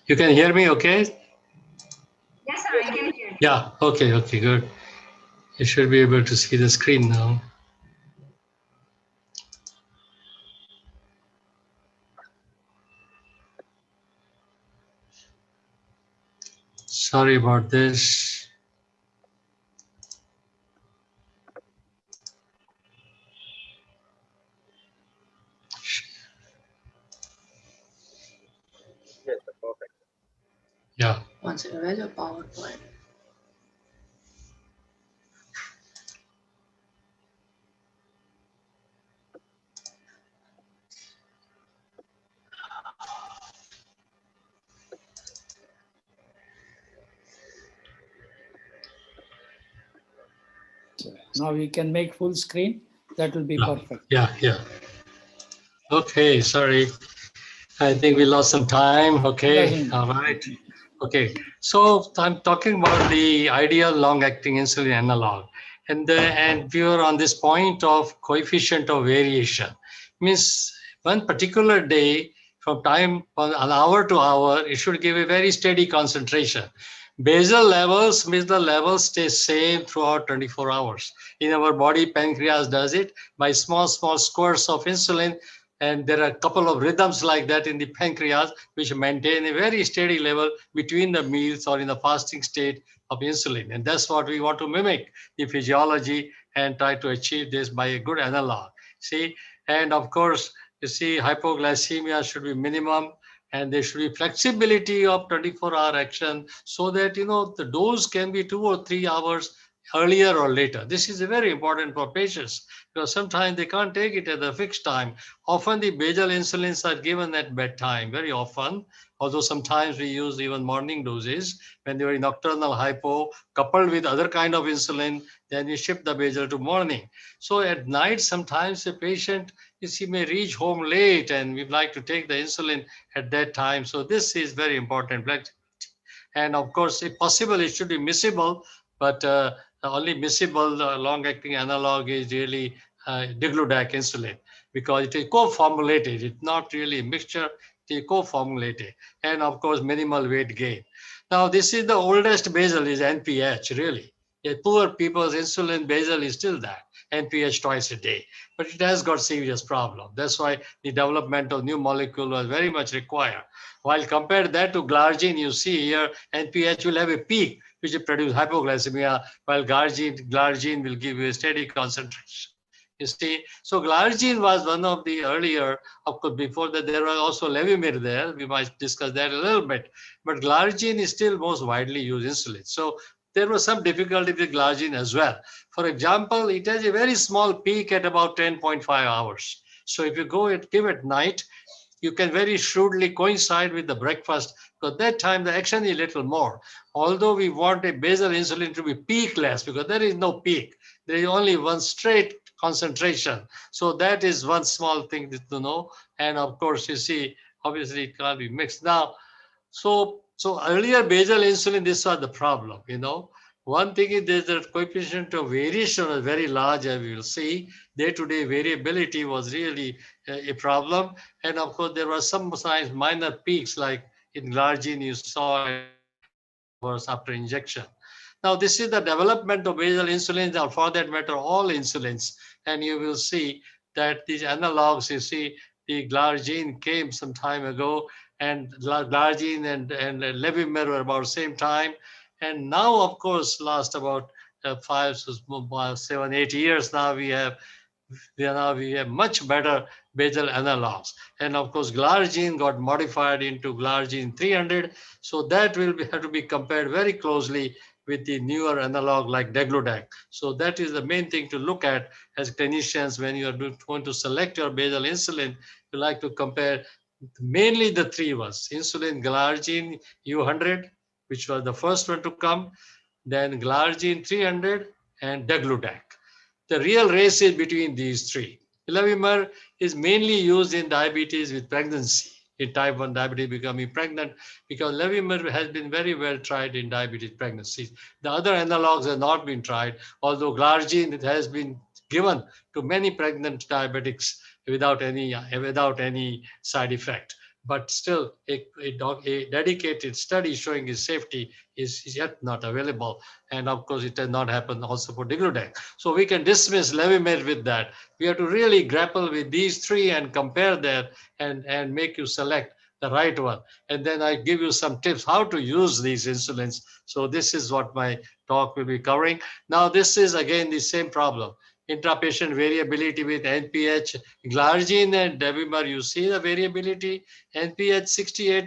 You can hear me, okay? Yes, sir, I can hear. Yeah, okay, good. You should be able to see the screen now. Sorry about this. Yes, sir, perfect. Yeah. One second, where's your PowerPoint? Now we can make full screen. That will be perfect. Yeah. Okay, sorry. I think we lost some time. Okay, all right. Okay, so I'm talking about the ideal long-acting insulin analog. And we were on this point of coefficient of variation. Means one particular day, from time an hour to hour, it should give a very steady concentration. Basal levels means the levels stay same throughout 24 hours. In our body, pancreas does it by small squirts of insulin, and there are a couple of rhythms like that in the pancreas which maintain a very steady level between the meals or in the fasting state of insulin. And that's what we want to mimic the physiology and try to achieve this by a good analog. See, and of course, you see, hypoglycemia should be minimum, and there should be flexibility of 24-hour action so that, the dose can be 2 or 3 hours earlier or later. This is very important for patients because sometimes they can't take it at a fixed time. Often the basal insulins are given at bedtime, very often, although sometimes we use even morning doses when they are in nocturnal hypo coupled with other kind of insulin, then we shift the basal to morning. So at night, sometimes a patient, may reach home late and we'd like to take the insulin at that time. So this is very important. And of course, if possible, it should be miscible, but the only miscible long-acting analog is really digludac insulin because it is co-formulated. It's not really a mixture, it is co-formulated. And of course, minimal weight gain. Now, this is the oldest basal is NPH, really. Poor people's insulin basal is still that, NPH twice a day. But it has got serious problem. That's why the development of new molecule was very much required. While compare that to glargine, you see here, NPH will have a peak, which will produce hypoglycemia, while glargine will give you a steady concentration. You see, so glargine was one of the earlier, of course, before that there was also Levemir there. We might discuss that a little bit, but glargine is still most widely used insulin. So there was some difficulty with glargine as well. For example, it has a very small peak at about 10.5 hours. So if you give it night, you can very shrewdly coincide with the breakfast because that time the action is a little more. Although we want a basal insulin to be peakless because there is no peak. There is only one straight concentration. So that is one small thing to know. And of course, you see, obviously it can't be mixed. Now, so earlier basal insulin, this was the problem, One thing is there's a coefficient of variation was very large, as we will see. Day-to-day variability was really a problem. And of course, there were some signs, minor peaks, like in glargine, you saw it hours after injection. Now, this is the development of basal insulins, or for that matter, all insulins. And you will see that these analogs, you see, the glargine came some time ago, and glargine and Levemir were about the same time. And now, of course, last about 7, 8 years now, we have much better basal analogs. And of course, glargine got modified into glargine 300. So that will have to be compared very closely with the newer analog like degludec. So that is the main thing to look at as clinicians when you are going to select your basal insulin. You like to compare mainly the three ones: insulin glargine U100, which was the first one to come, then glargine 300, and degludec. The real race is between these three. Levemir is mainly used in diabetes with pregnancy, in type 1 diabetes becoming pregnant, because Levemir has been very well tried in diabetes pregnancies. The other analogs have not been tried, although glargine has been given to many pregnant diabetics without any side effect. But still, a dedicated study showing its safety is yet not available. And of course, it has not happened also for degludec. So we can dismiss Levemir with that. We have to really grapple with these three and compare that and make you select the right one. And then I give you some tips how to use these insulins. So this is what my talk will be covering. Now, this is again the same problem. Intrapatient variability with NPH, glargine and Levemir, you see the variability. NPH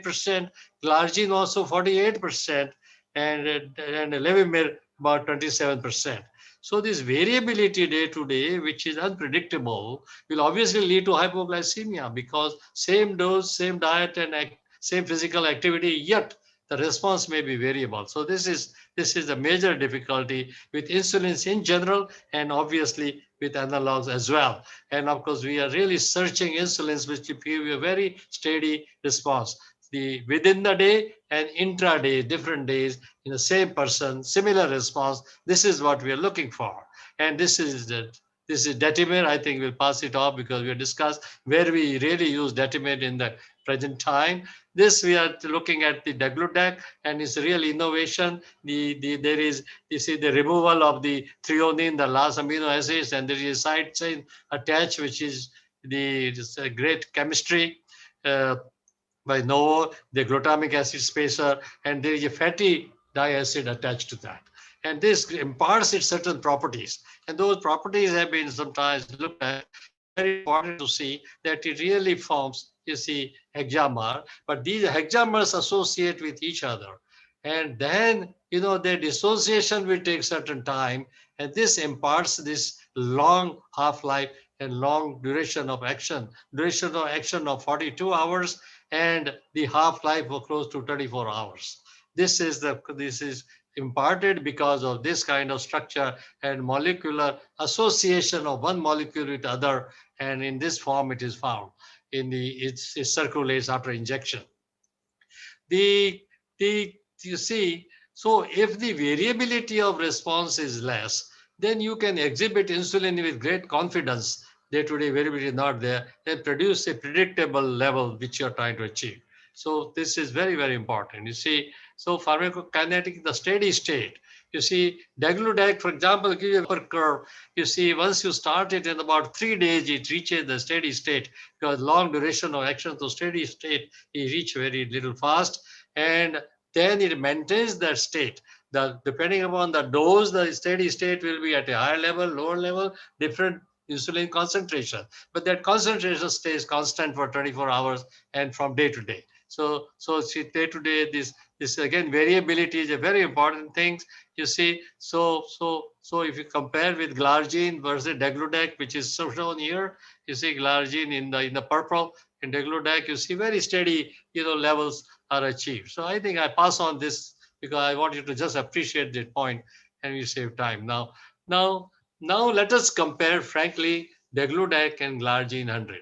68%, glargine also 48%, and Levemir about 27%. So this variability day to day, which is unpredictable, will obviously lead to hypoglycemia because same dose, same diet, and same physical activity, yet the response may be variable. So this is a major difficulty with insulins in general, and obviously with analogs as well. And of course, we are really searching insulins which give you a very steady response. The within the day and intraday, different days in the same person, similar response. This is what we are looking for. And this is Detimir. I think we'll pass it off because we discussed where we really use Detimir in the present time. This we are looking at the degludec, and it's a real innovation. There is, you see, the removal of the threonine, the last amino acids, and there is a side chain attached, which is a great chemistry. By Novo, the glutamic acid spacer, and there is a fatty diacid attached to that. And this imparts its certain properties. And those properties have been sometimes looked at. Very important to see that it really forms, you see, hexamer, but these hexamers associate with each other. And then, their dissociation will take certain time, and this imparts this long half-life and long duration of action of 42 hours, and the half-life of close to 24 hours. This is imparted because of this kind of structure and molecular association of one molecule with other, and in this form it is found it circulates after injection. You see, so if the variability of response is less, then you can exhibit insulin with great confidence. Day-to-day variability is not there, and produce a predictable level which you're trying to achieve. So this is very, very important. You see, so pharmacokinetic, the steady state. You see, degludec, for example, give you a curve. You see, once you start it in about 3 days, it reaches the steady state because long duration of action to steady state, it reach very little fast, and then it maintains that state. Depending upon the dose, the steady state will be at a higher level, lower level, different insulin concentration. But that concentration stays constant for 24 hours and from day to day. So day to day, this again, variability is a very important thing. You see, so if you compare with glargine versus degludec, which is shown here, you see glargine in the purple, in degludec, you see very steady, levels are achieved. So I think I pass on this because I want you to just appreciate that point, and we save time. Now let us compare, frankly, degludec and glargine 100.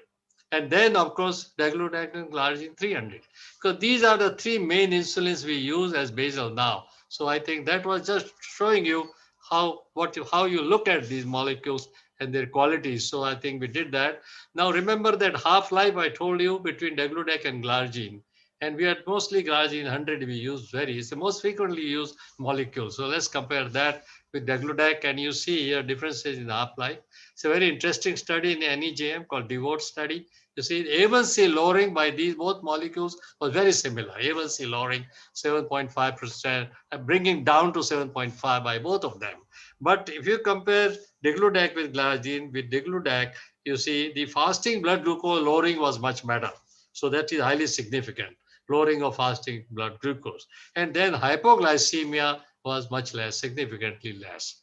And then, of course, degludec and glargine 300. Because these are the three main insulins we use as basal now. So I think that was just showing you how you look at these molecules and their qualities. So I think we did that. Now remember that half-life I told you between degludec and glargine. And we had mostly glargine 100 we use it's the most frequently used molecule. So let's compare that with degludec, and you see here differences in the half-life. It's a very interesting study in the NEJM called DEVOTE study. You see, A1C lowering by these both molecules was very similar. A1C lowering 7.5%, bringing down to 7.5 by both of them. But if you compare degludec with degludec, you see the fasting blood glucose lowering was much better. So that is highly significant, lowering of fasting blood glucose. And then hypoglycemia was much less, significantly less.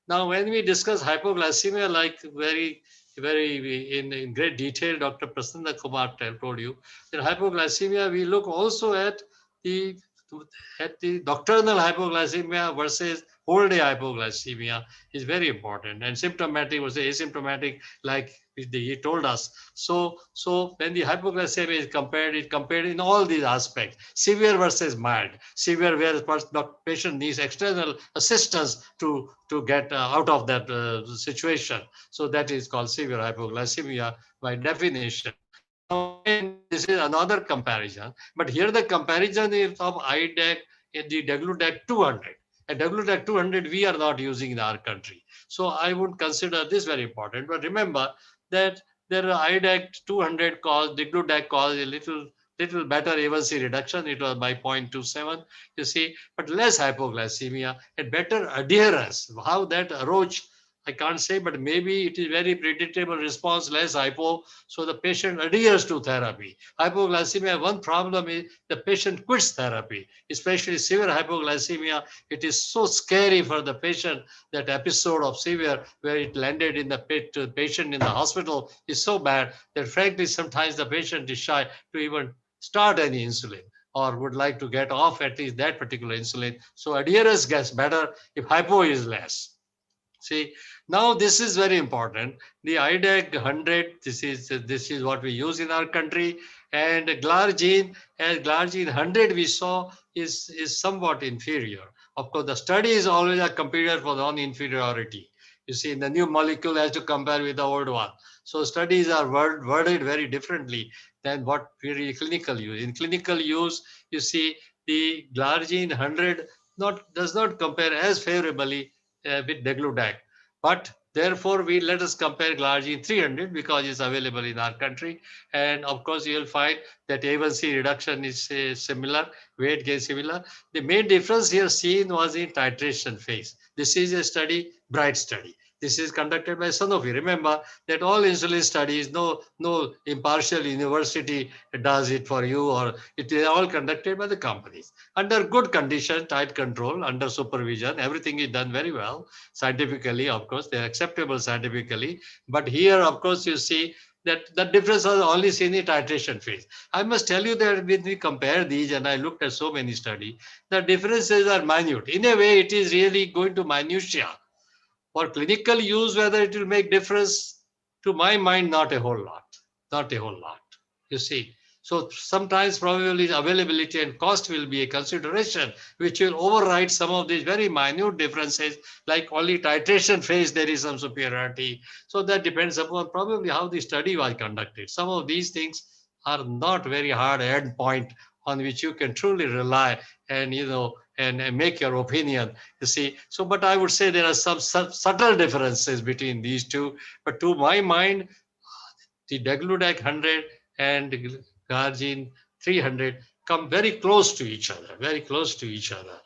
Now, when we discuss hypoglycemia, like very in great detail, Dr. Prasanna Kumar told you, in hypoglycemia, we look also at the at the nocturnal hypoglycemia versus whole day hypoglycemia is very important, and symptomatic versus asymptomatic, like he told us. So when the hypoglycemia is compared, it compared in all these aspects: severe versus mild. Severe, where the patient needs external assistance to get out of that situation. So that is called severe hypoglycemia by definition. Now again, this is another comparison, but here the comparison is of IDEC in the WDEC 200. And WDEC 200 we are not using in our country. So I would consider this very important. But remember that there are IDEC 200 caused, WDEC caused a little better A1C reduction. It was by 0.27, you see, but less hypoglycemia and better adherence. How that approach, I can't say, but maybe it is very predictable response, less hypo, so the patient adheres to therapy. Hypoglycemia, one problem is the patient quits therapy, especially severe hypoglycemia. It is so scary for the patient. That episode of severe where it landed in the patient in the hospital is so bad that frankly, sometimes the patient is shy to even start any insulin or would like to get off at least that particular insulin. So adherence gets better if hypo is less. See, now this is very important. The IDEC 100, this is what we use in our country, and glargine, and glargine 100 we saw is somewhat inferior. Of course, the study is always a comparator for non-inferiority. You see, the new molecule has to compare with the old one. So studies are worded very differently than what we clinical use. In clinical use, you see the glargine 100 does not compare as favorably with degludec. But therefore, let us compare glargine 300 because it's available in our country. And of course, you'll find that A1C reduction is similar, weight gain similar. The main difference here seen was in titration phase. This is a study, BRIGHT study. This is conducted by Sanofi. Remember that all insulin studies, no impartial university does it for you, or it is all conducted by the companies. Under good condition, tight control, under supervision, everything is done very well. Scientifically, of course, they're acceptable scientifically. But here, of course, you see that the difference was only seen in titration phase. I must tell you that when we compare these, and I looked at so many studies, the differences are minute. In a way, it is really going to minutia. For clinical use, whether it will make difference, to my mind, not a whole lot. Not a whole lot, you see. So sometimes probably availability and cost will be a consideration, which will override some of these very minute differences, like only titration phase, there is some superiority. So that depends upon probably how the study was conducted. Some of these things are not very hard endpoint on which you can truly rely and, and make your opinion, you see. So, but I would say there are some subtle differences between these two. But to my mind, the degludec 100 and glargine 300 come very close to each other, very close to each other.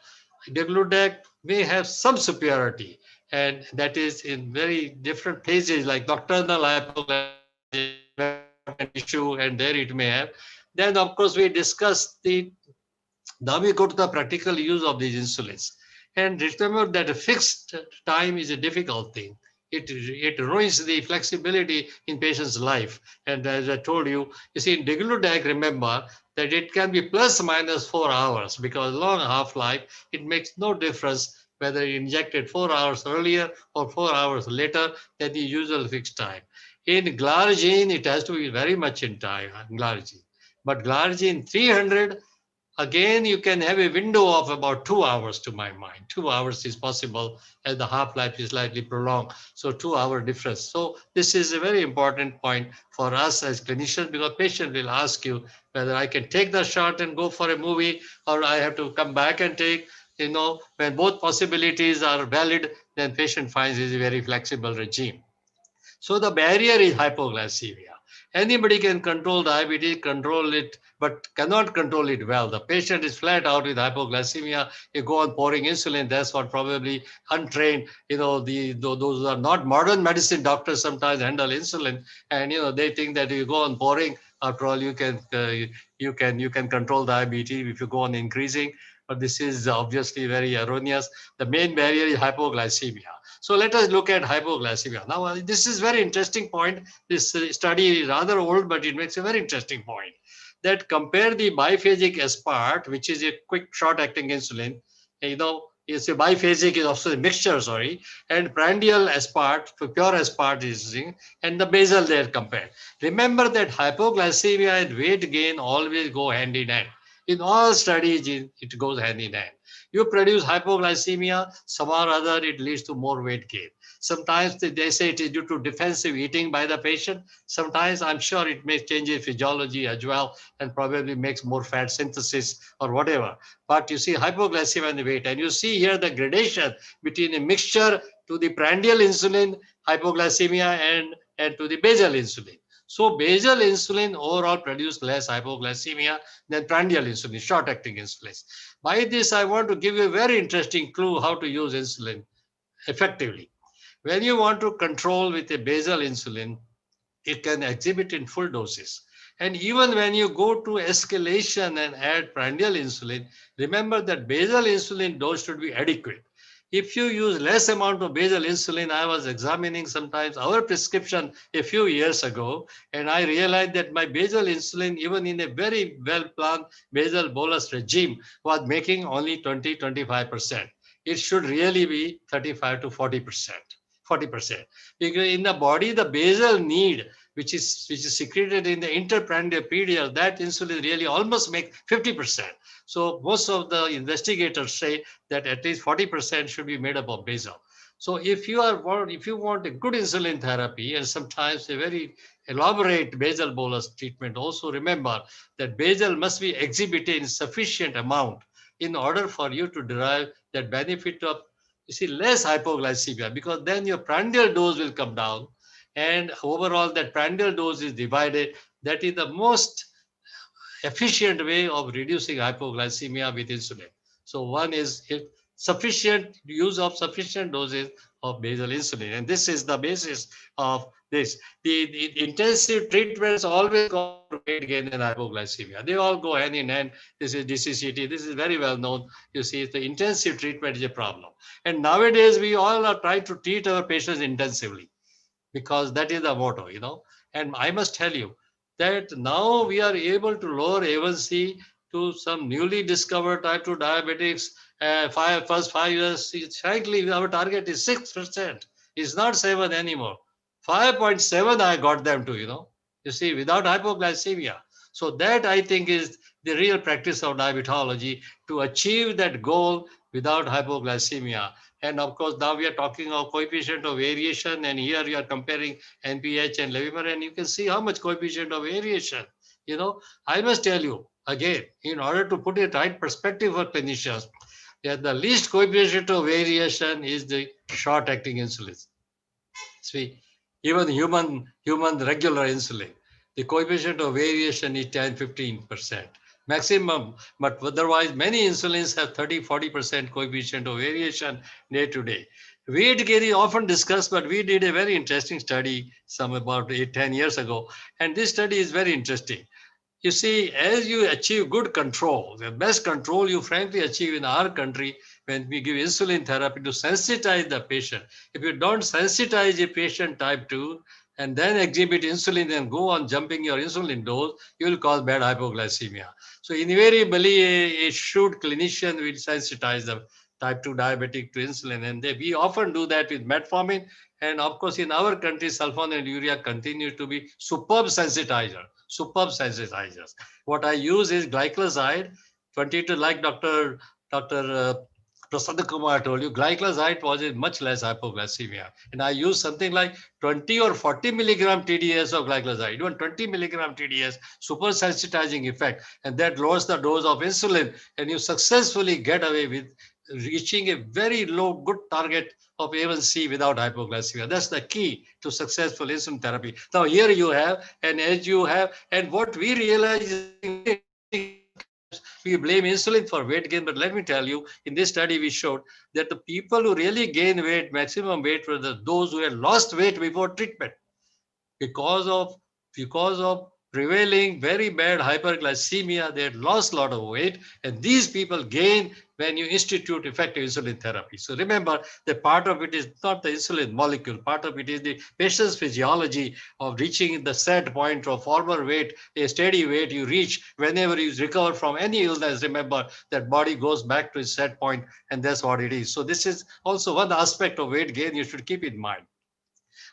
Degludec may have some superiority, and that is in very different phases, like nocturnal hypoglycemia issue, and there it may have. Then, of course, we discussed now we go to the practical use of these insulins. And remember that a fixed time is a difficult thing. It ruins the flexibility in patient's life. And as I told you, see, in degludec, remember that it can be plus minus 4 hours, because long half-life, it makes no difference whether you injected 4 hours earlier or 4 hours later than the usual fixed time. In glargine, it has to be very much in time, glargine. But glargine 300, again, you can have a window of about 2 hours, to my mind. 2 hours is possible as the half-life is slightly prolonged. So 2-hour difference. So this is a very important point for us as clinicians, because patient will ask you whether I can take the shot and go for a movie, or I have to come back and take, when both possibilities are valid, then patient finds it a very flexible regime. So the barrier is hypoglycemia. Anybody can control diabetes, control it, but cannot control it well. The patient is flat out with hypoglycemia. You go on pouring insulin. That's what probably untrained, those are not modern medicine doctors sometimes handle insulin, and they think that you go on pouring, after all, you can control diabetes if you go on increasing. But this is obviously very erroneous. The main barrier is hypoglycemia. So let us look at hypoglycemia. Now, this is very interesting point. This study is rather old, but it makes a very interesting point. that compare the biphasic aspart, which is a quick short-acting insulin. It's a biphasic is also a mixture, sorry, and prandial aspart, pure aspart is, and the basal there compared. Remember that hypoglycemia and weight gain always go hand in hand. In all studies, it goes hand in hand. You produce hypoglycemia, somehow or other, it leads to more weight gain. Sometimes they say it is due to defensive eating by the patient. Sometimes I'm sure it may change the physiology as well and probably makes more fat synthesis or whatever. But you see hypoglycemia and the weight, and you see here the gradation between a mixture to the prandial insulin, hypoglycemia, and to the basal insulin. So basal insulin overall produce less hypoglycemia than prandial insulin, short-acting insulin. By this, I want to give you a very interesting clue how to use insulin effectively. When you want to control with a basal insulin, it can exhibit in full doses. And even when you go to escalation and add prandial insulin, remember that basal insulin dose should be adequate. If you use less amount of basal insulin, I was examining sometimes our prescription a few years ago, and I realized that my basal insulin, even in a very well-planned basal bolus regime, was making only 20-25%. It should really be 35 to 40%. 40%. Because in the body, the basal need, which is secreted in the interprandial period, that insulin really almost makes 50%. So most of the investigators say that at least 40% should be made up of basal. So if you want a good insulin therapy and sometimes a very elaborate basal bolus treatment, also remember that basal must be exhibited in sufficient amount in order for you to derive that benefit of, you see, less hypoglycemia, because then your prandial dose will come down, and overall that prandial dose is divided. That is the most efficient way of reducing hypoglycemia with insulin. So one is sufficient use of sufficient doses of basal insulin, and this is the basis of this. The intensive treatments always call for weight gain and hypoglycemia. They all go hand in hand. This is DCCT. This is very well known. You see, the intensive treatment is a problem. And nowadays, we all are trying to treat our patients intensively because that is the motto. And I must tell you that now we are able to lower A1C to some newly discovered type 2 diabetics. First 5 years, frankly, our target is 6%. It's not 7 anymore. 5.7 I got them to, you see, without hypoglycemia. So that I think is the real practice of diabetology, to achieve that goal without hypoglycemia. And of course, now we are talking of coefficient of variation, and here you are comparing NPH and Levemir, and you can see how much coefficient of variation. I must tell you again, in order to put it right perspective for clinicians, that the least coefficient of variation is the short-acting insulin. See, even human regular insulin, the coefficient of variation is 10-15% maximum, but otherwise many insulins have 30-40% coefficient of variation day to day. Weight gain is often discussed, but we did a very interesting study about 8-10 years ago, and this study is very interesting. You see, as you achieve good control, the best control you frankly achieve in our country when we give insulin therapy to sensitize the patient. If you don't sensitize a patient type 2 and then exhibit insulin and go on jumping your insulin dose, you will cause bad hypoglycemia. So invariably, a shrewd clinician will sensitize the type 2 diabetic to insulin, and we often do that with metformin. And of course, in our country, sulfonylurea continues to be superb sensitizer. Superb sensitizers. What I use is glycoside, 22, like Dr. Prasanna Kumar told you, glycoside causes much less hypoglycemia. And I use something like 20 or 40 milligram TDS of glycoside, even 20 milligram TDS, super sensitizing effect. And that lowers the dose of insulin, and you successfully get away with reaching a very low, good target of A1C without hypoglycemia. That's the key to successful insulin therapy. Now here you have, and as you have, and what we realize is we blame insulin for weight gain, but let me tell you, in this study we showed that the people who really gain weight, maximum weight, were those who had lost weight before treatment because of prevailing very bad hyperglycemia. They had lost a lot of weight, and these people gain when you institute effective insulin therapy. So remember that part of it is not the insulin molecule, part of it is the patient's physiology of reaching the set point of former weight, a steady weight you reach whenever you recover from any illness. Remember that body goes back to its set point, and that's what it is. So this is also one aspect of weight gain you should keep in mind.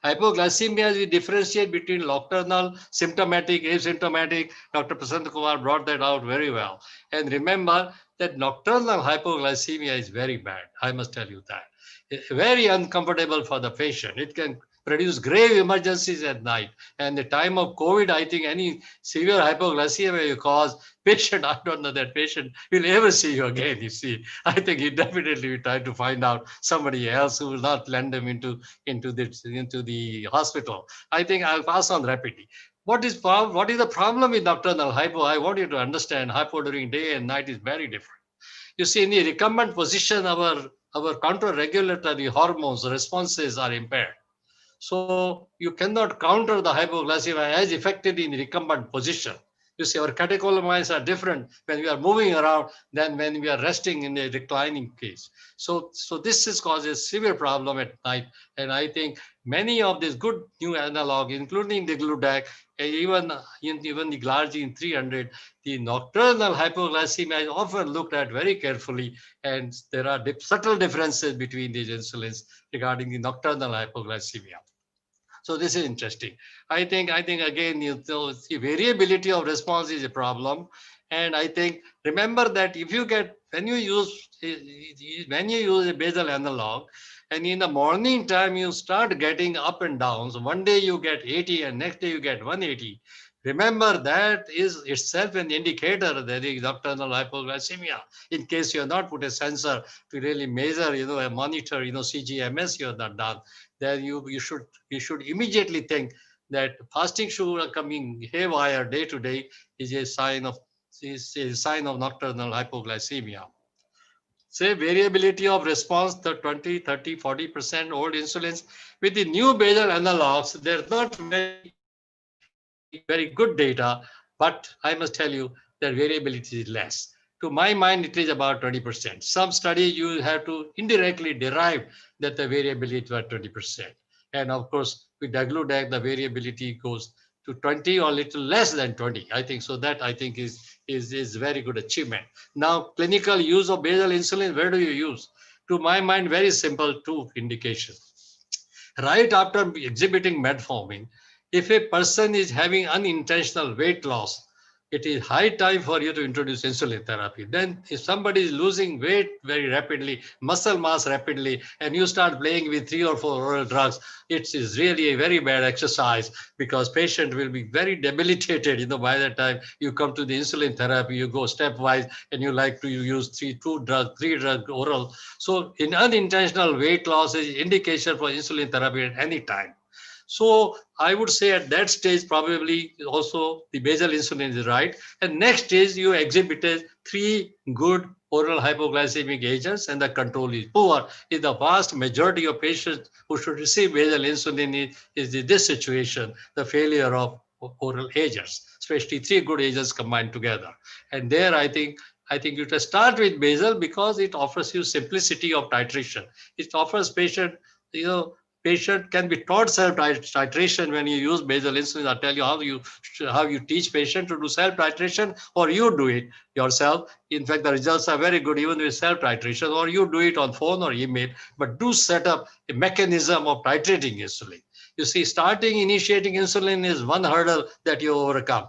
Hypoglycemia, we differentiate between nocturnal, symptomatic, asymptomatic. Dr. Prasanna Kumar brought that out very well. And remember that nocturnal hypoglycemia is very bad. I must tell you that. It's very uncomfortable for the patient. It can produce grave emergencies at night. And the time of COVID, I think any severe hypoglycemia you cause, patient, I don't know that patient will ever see you again, you see. I think you definitely will try to find out somebody else who will not lend them into the hospital. I think I'll pass on rapidly. What is the problem with nocturnal hypo? I want you to understand hypo during day and night is very different. You see, in the recumbent position, our counter-regulatory hormones responses are impaired. So you cannot counter the hypoglycemia as effectively in recumbent position. You see, our catecholamines are different when we are moving around than when we are resting in a reclining case. So this is causes severe problem at night. And I think many of these good new analog, including the gludac, even the glargine 300, the nocturnal hypoglycemia is often looked at very carefully, and there are subtle differences between these insulins regarding the nocturnal hypoglycemia. So this is interesting. I think again, the variability of response is a problem. And I think, remember that if you get, when you use a basal analog, and in the morning time, you start getting up and downs. One day you get 80 and next day you get 180. Remember that is itself an indicator that there is nocturnal hypoglycemia. In case you have not put a sensor to really measure, a monitor, CGMS you have not done, then you should immediately think that fasting sugar coming haywire day to day is a sign of nocturnal hypoglycemia. Say variability of response, the 20, 30, 40% old insulins. With the new basal analogs, there's not very good data, but I must tell you that variability is less. To my mind, it is about 20%. Some studies you have to indirectly derive that the variability is about 20%. And of course, with dagludac, the variability goes to 20 or a little less than 20. I think so. That I think is very good achievement. Now, clinical use of basal insulin, where do you use? To my mind, very simple, two indications. Right after exhibiting metformin, if a person is having unintentional weight loss, it is high time for you to introduce insulin therapy. Then if somebody is losing weight very rapidly, muscle mass rapidly, and you start playing with 3 or 4 oral drugs, it is really a very bad exercise, because patient will be very debilitated. By the time you come to the insulin therapy, you go stepwise and you like to use three drug oral. So in unintentional weight loss is indication for insulin therapy at any time. So I would say at that stage, probably also the basal insulin is right. And next stage, you exhibited 3 good oral hypoglycemic agents and the control is poor. In the vast majority of patients who should receive basal insulin is in this situation, the failure of oral agents, especially 3 good agents combined together. And there, I think you should start with basal because it offers you simplicity of titration. It offers patient can be taught self-titration when you use basal insulin. I'll tell you how you teach patient to do self-titration, or you do it yourself. In fact, the results are very good even with self-titration, or you do it on phone or email, but do set up a mechanism of titrating insulin. You see, initiating insulin is one hurdle that you overcome,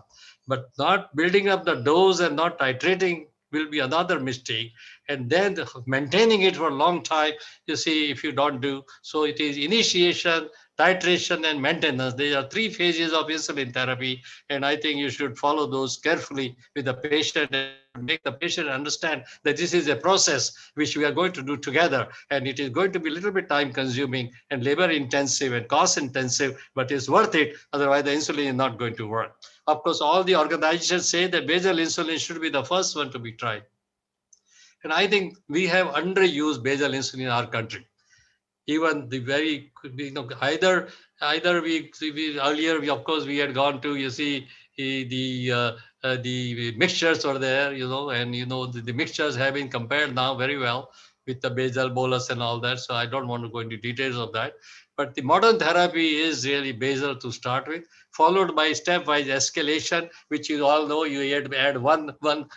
but not building up the dose and not titrating will be another mistake. And then maintaining it for a long time, you see, if you don't do. So it is initiation, titration, and maintenance. There are 3 phases of insulin therapy. And I think you should follow those carefully with the patient and make the patient understand that this is a process which we are going to do together. And it is going to be a little bit time consuming and labor intensive and cost intensive, but it's worth it. Otherwise, the insulin is not going to work. Of course, all the organizations say that basal insulin should be the first one to be tried. And I think we have underused basal insulin in our country. Even the very, either we earlier, of course, we had gone to, the mixtures are there, and the mixtures have been compared now very well with the basal bolus and all that. So I don't want to go into details of that. But the modern therapy is really basal to start with, followed by stepwise escalation, which you all know. You had to add one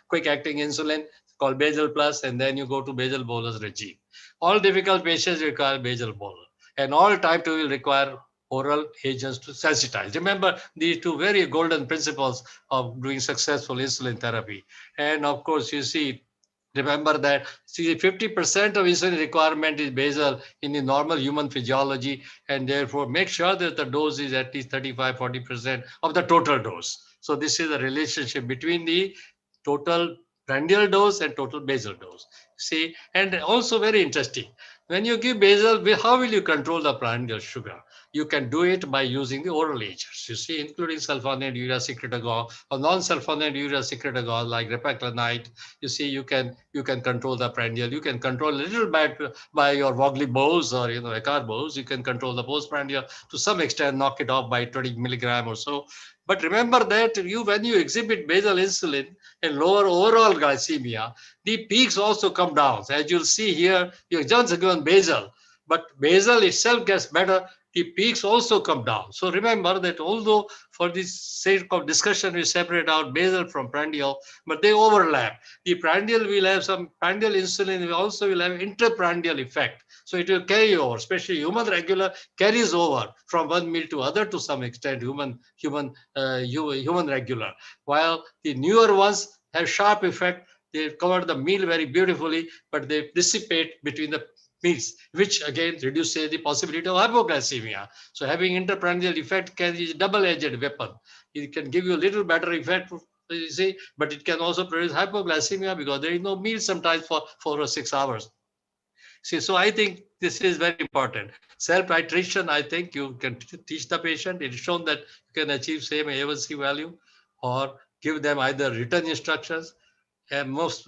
quick acting insulin called basal plus, and then you go to basal bolus regime. All difficult patients require basal bolus, and all type 2 will require oral agents to sensitize. Remember these two very golden principles of doing successful insulin therapy. And of course, remember that 50% of insulin requirement is basal in the normal human physiology, and therefore make sure that the dose is at least 35-40% of the total dose. So this is a relationship between the total prandial dose and total basal dose. See, and also very interesting. When you give basal, how will you control the prandial sugar? You can do it by using the oral agents, you see, including sulfonylurea urea secretagogue or non-sulfonylurea urea secretagogue like repaclanite. You see, you can control the prandial. You can control a little bit by your Voglibose or Acarbose. You can control the postprandial to some extent, knock it off by 20 milligram or so. But remember that when you exhibit basal insulin and lower overall glycemia, the peaks also come down. So as you'll see here, you're just given basal, but basal itself gets better. The peaks also come down. So remember that although for the sake of discussion, we separate out basal from prandial, but they overlap. The prandial will have some prandial insulin, we also will have intraprandial effect. So it will carry over, especially human regular carries over from one meal to other to some extent, human regular. While the newer ones have sharp effect, they cover the meal very beautifully, but they dissipate between the meals, which again reduces the possibility of hypoglycemia. So having interprandial effect is a double-edged weapon. It can give you a little better effect, you see, but it can also produce hypoglycemia because there is no meal sometimes for 4 or 6 hours. See, so I think this is very important. Self-titration, I think you can teach the patient. It is shown that you can achieve same A1C value or give them either written instructions. And most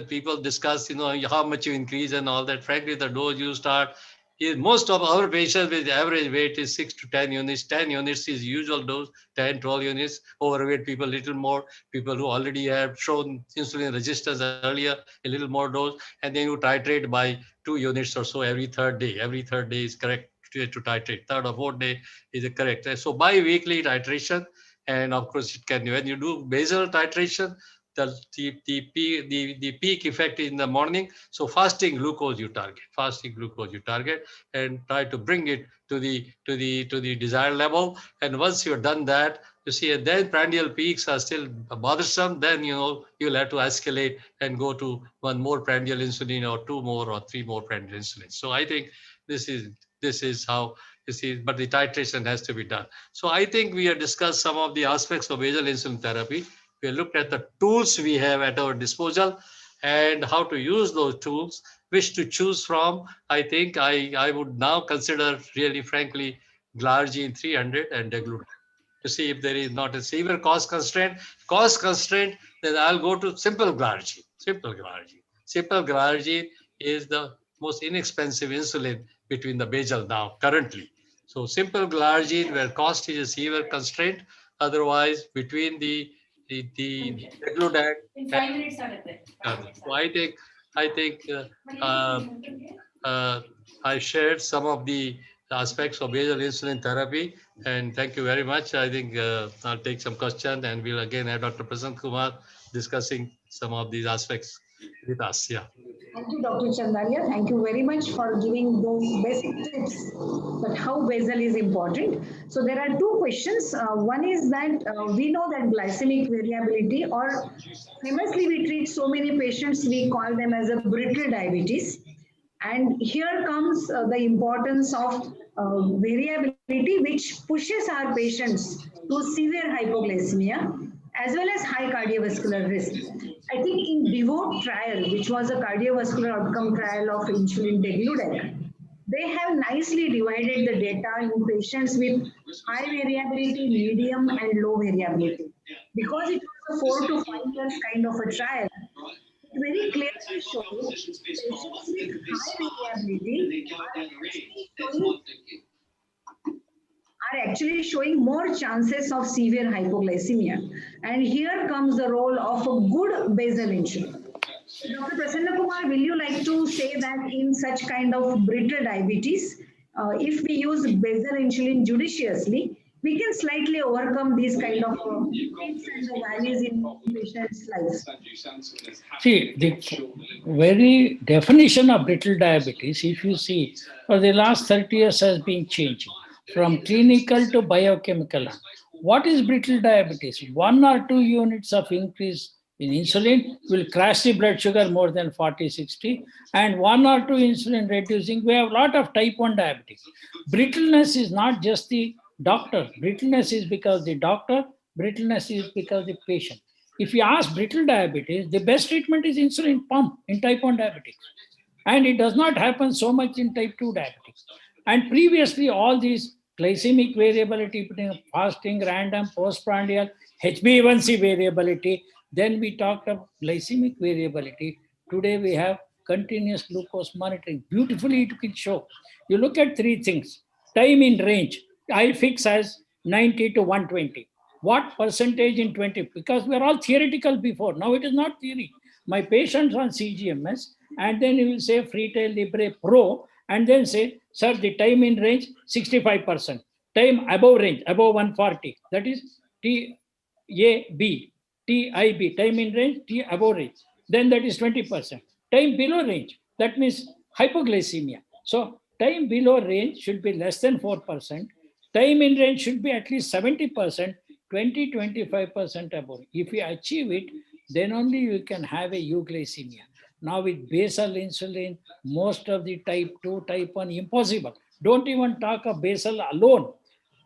people discuss, how much you increase and all that. Frankly, the dose you start is most of our patients with average weight is 6 to 10 units. 10 units is usual dose, 10, 12 units. Overweight people, little more. People who already have shown insulin resistance earlier, a little more dose. And then you titrate by 2 units or so every third day. Every third day is correct to titrate. Third or fourth day is correct. So bi-weekly titration. And of course, it can, when you do basal titration, the peak effect in the morning. So fasting glucose you target, and try to bring it to the desired level. And once you've done that, you see, and then prandial peaks are still bothersome, then you'll have to escalate and go to one more prandial insulin or 2 more or 3 more prandial insulin. So I think this is how you see, but the titration has to be done. So I think we have discussed some of the aspects of basal insulin therapy. We looked at the tools we have at our disposal and how to use those tools, which to choose from. I think I would now consider, really frankly, Glargine 300 and Degludec to see if there is not a severe cost constraint. Then I'll go to simple Glargine. Simple Glargine is the most inexpensive insulin between the basal now currently. So simple Glargine, where cost is a severe constraint. Otherwise, between the Degludec In and 5 minutes ಆಗುತ್ತೆ. 5 minutes so I think I shared some of the aspects of basal insulin therapy, and thank you very much. I think I'll take some questions, and we'll again have Dr. Prasanth Kumar discussing some of these aspects with us. Yeah. Thank you, Dr. Chandalia. Thank you very much for giving those basic tips that how basal is important. So there are two questions. One is that we know that glycemic variability, or famously we treat so many patients, we call them as a brittle diabetes. And here comes the importance of variability, which pushes our patients to severe hypoglycemia as well as high cardiovascular risk. I think in DEVOTE trial, which was a cardiovascular outcome trial of insulin degludec, they have nicely divided the data in patients with high variability, medium, and low variability. Because it was a 4 to 5 years kind of a trial, it very clearly shows patients with high variability are actually showing more chances of severe hypoglycemia. And here comes the role of a good basal insulin. Dr. Prasanna Kumar, will you like to say that in such kind of brittle diabetes, if we use basal insulin judiciously, we can slightly overcome these kind of peaks and the valleys in patients' lives? See, the very definition of brittle diabetes, if you see, for the last 30 years has been changing from clinical to biochemical. What is brittle diabetes? 1 or 2 units of increase in insulin will crash the blood sugar more than 40, 60, and 1 or 2 insulin reducing. We have a lot of type 1 diabetes. Brittleness is not just the doctor. Brittleness is because the doctor, brittleness is because the patient. If you ask brittle diabetes, the best treatment is insulin pump in type 1 diabetics. And it does not happen so much in type 2 diabetics. And previously, all these glycemic variability, fasting, random, postprandial, HbA1c variability, then we talked of glycemic variability. Today we have continuous glucose monitoring. Beautifully it can show. You look at 3 things. Time in range, I fix as 90 to 120. What percentage in 20? Because we're all theoretical before. Now it is not theory. My patients on CGMS, and then you will say Freetail Libre Pro, and then say, sir, the time in range, 65%. Time above range, above 140. That is TAB, TIB, time in range, T above range. Then that is 20%. Time below range, that means hypoglycemia. So time below range should be less than 4%. Time in range should be at least 70%, 20-25% above. If you achieve it, then only you can have a euglycemia. Now with basal insulin, most of the type 2, type 1, impossible. Don't even talk of basal alone.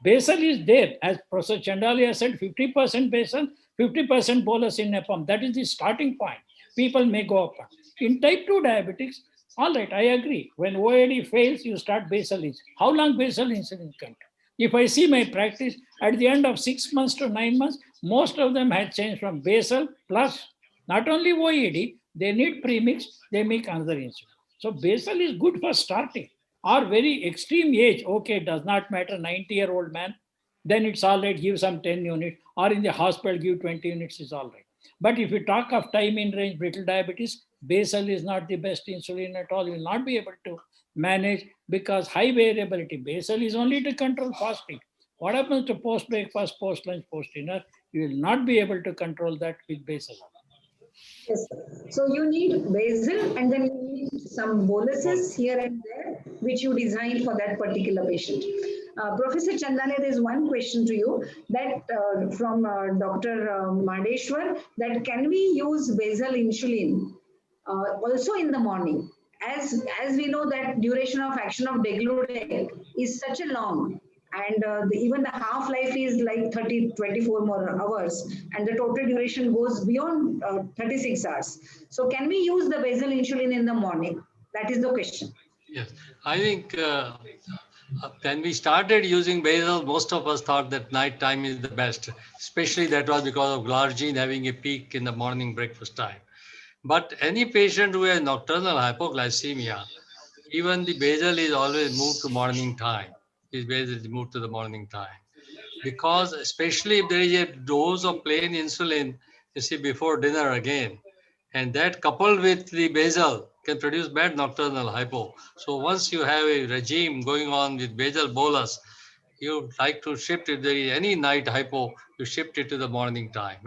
Basal is there. As Professor Chandalia said, 50% basal, 50% bolus in a pump. That is the starting point. People may go up. In type 2 diabetics, all right, I agree. When OAD fails, you start basal insulin. How long basal insulin can take? If I see my practice, at the end of 6 months to 9 months, most of them had changed from basal plus not only OED, they need premix, they make another insulin. So basal is good for starting. Or very extreme age, okay, does not matter, 90-year-old man, then it's all right, give some 10 units, or in the hospital, give 20 units is all right. But if you talk of time in range brittle diabetes, basal is not the best insulin at all. You will not be able to manage because high variability. Basal is only to control fasting. What happens to post breakfast, post lunch, post dinner? You will not be able to control that with basal. Yes, sir. So you need basal and then you need some boluses here and there, which you design for that particular patient. Professor Chandale, there's one question to you that from Dr. Madeshwar, that can we use basal insulin also in the morning? As we know that duration of action of degludec is such a long, and even the half-life is like 24 more hours, and the total duration goes beyond 36 hours. So can we use the basal insulin in the morning? That is the question. Yes, I think when we started using basal, most of us thought that night time is the best, especially that was because of glargine having a peak in the morning breakfast time. But any patient who has nocturnal hypoglycemia, even the basal is always moved to morning time. His basal is moved to the morning time. Because especially if there is a dose of plain insulin, you see, before dinner again, and that coupled with the basal can produce bad nocturnal hypo. So once you have a regime going on with basal bolus, you like to shift, if there is any night hypo, you shift it to the morning time.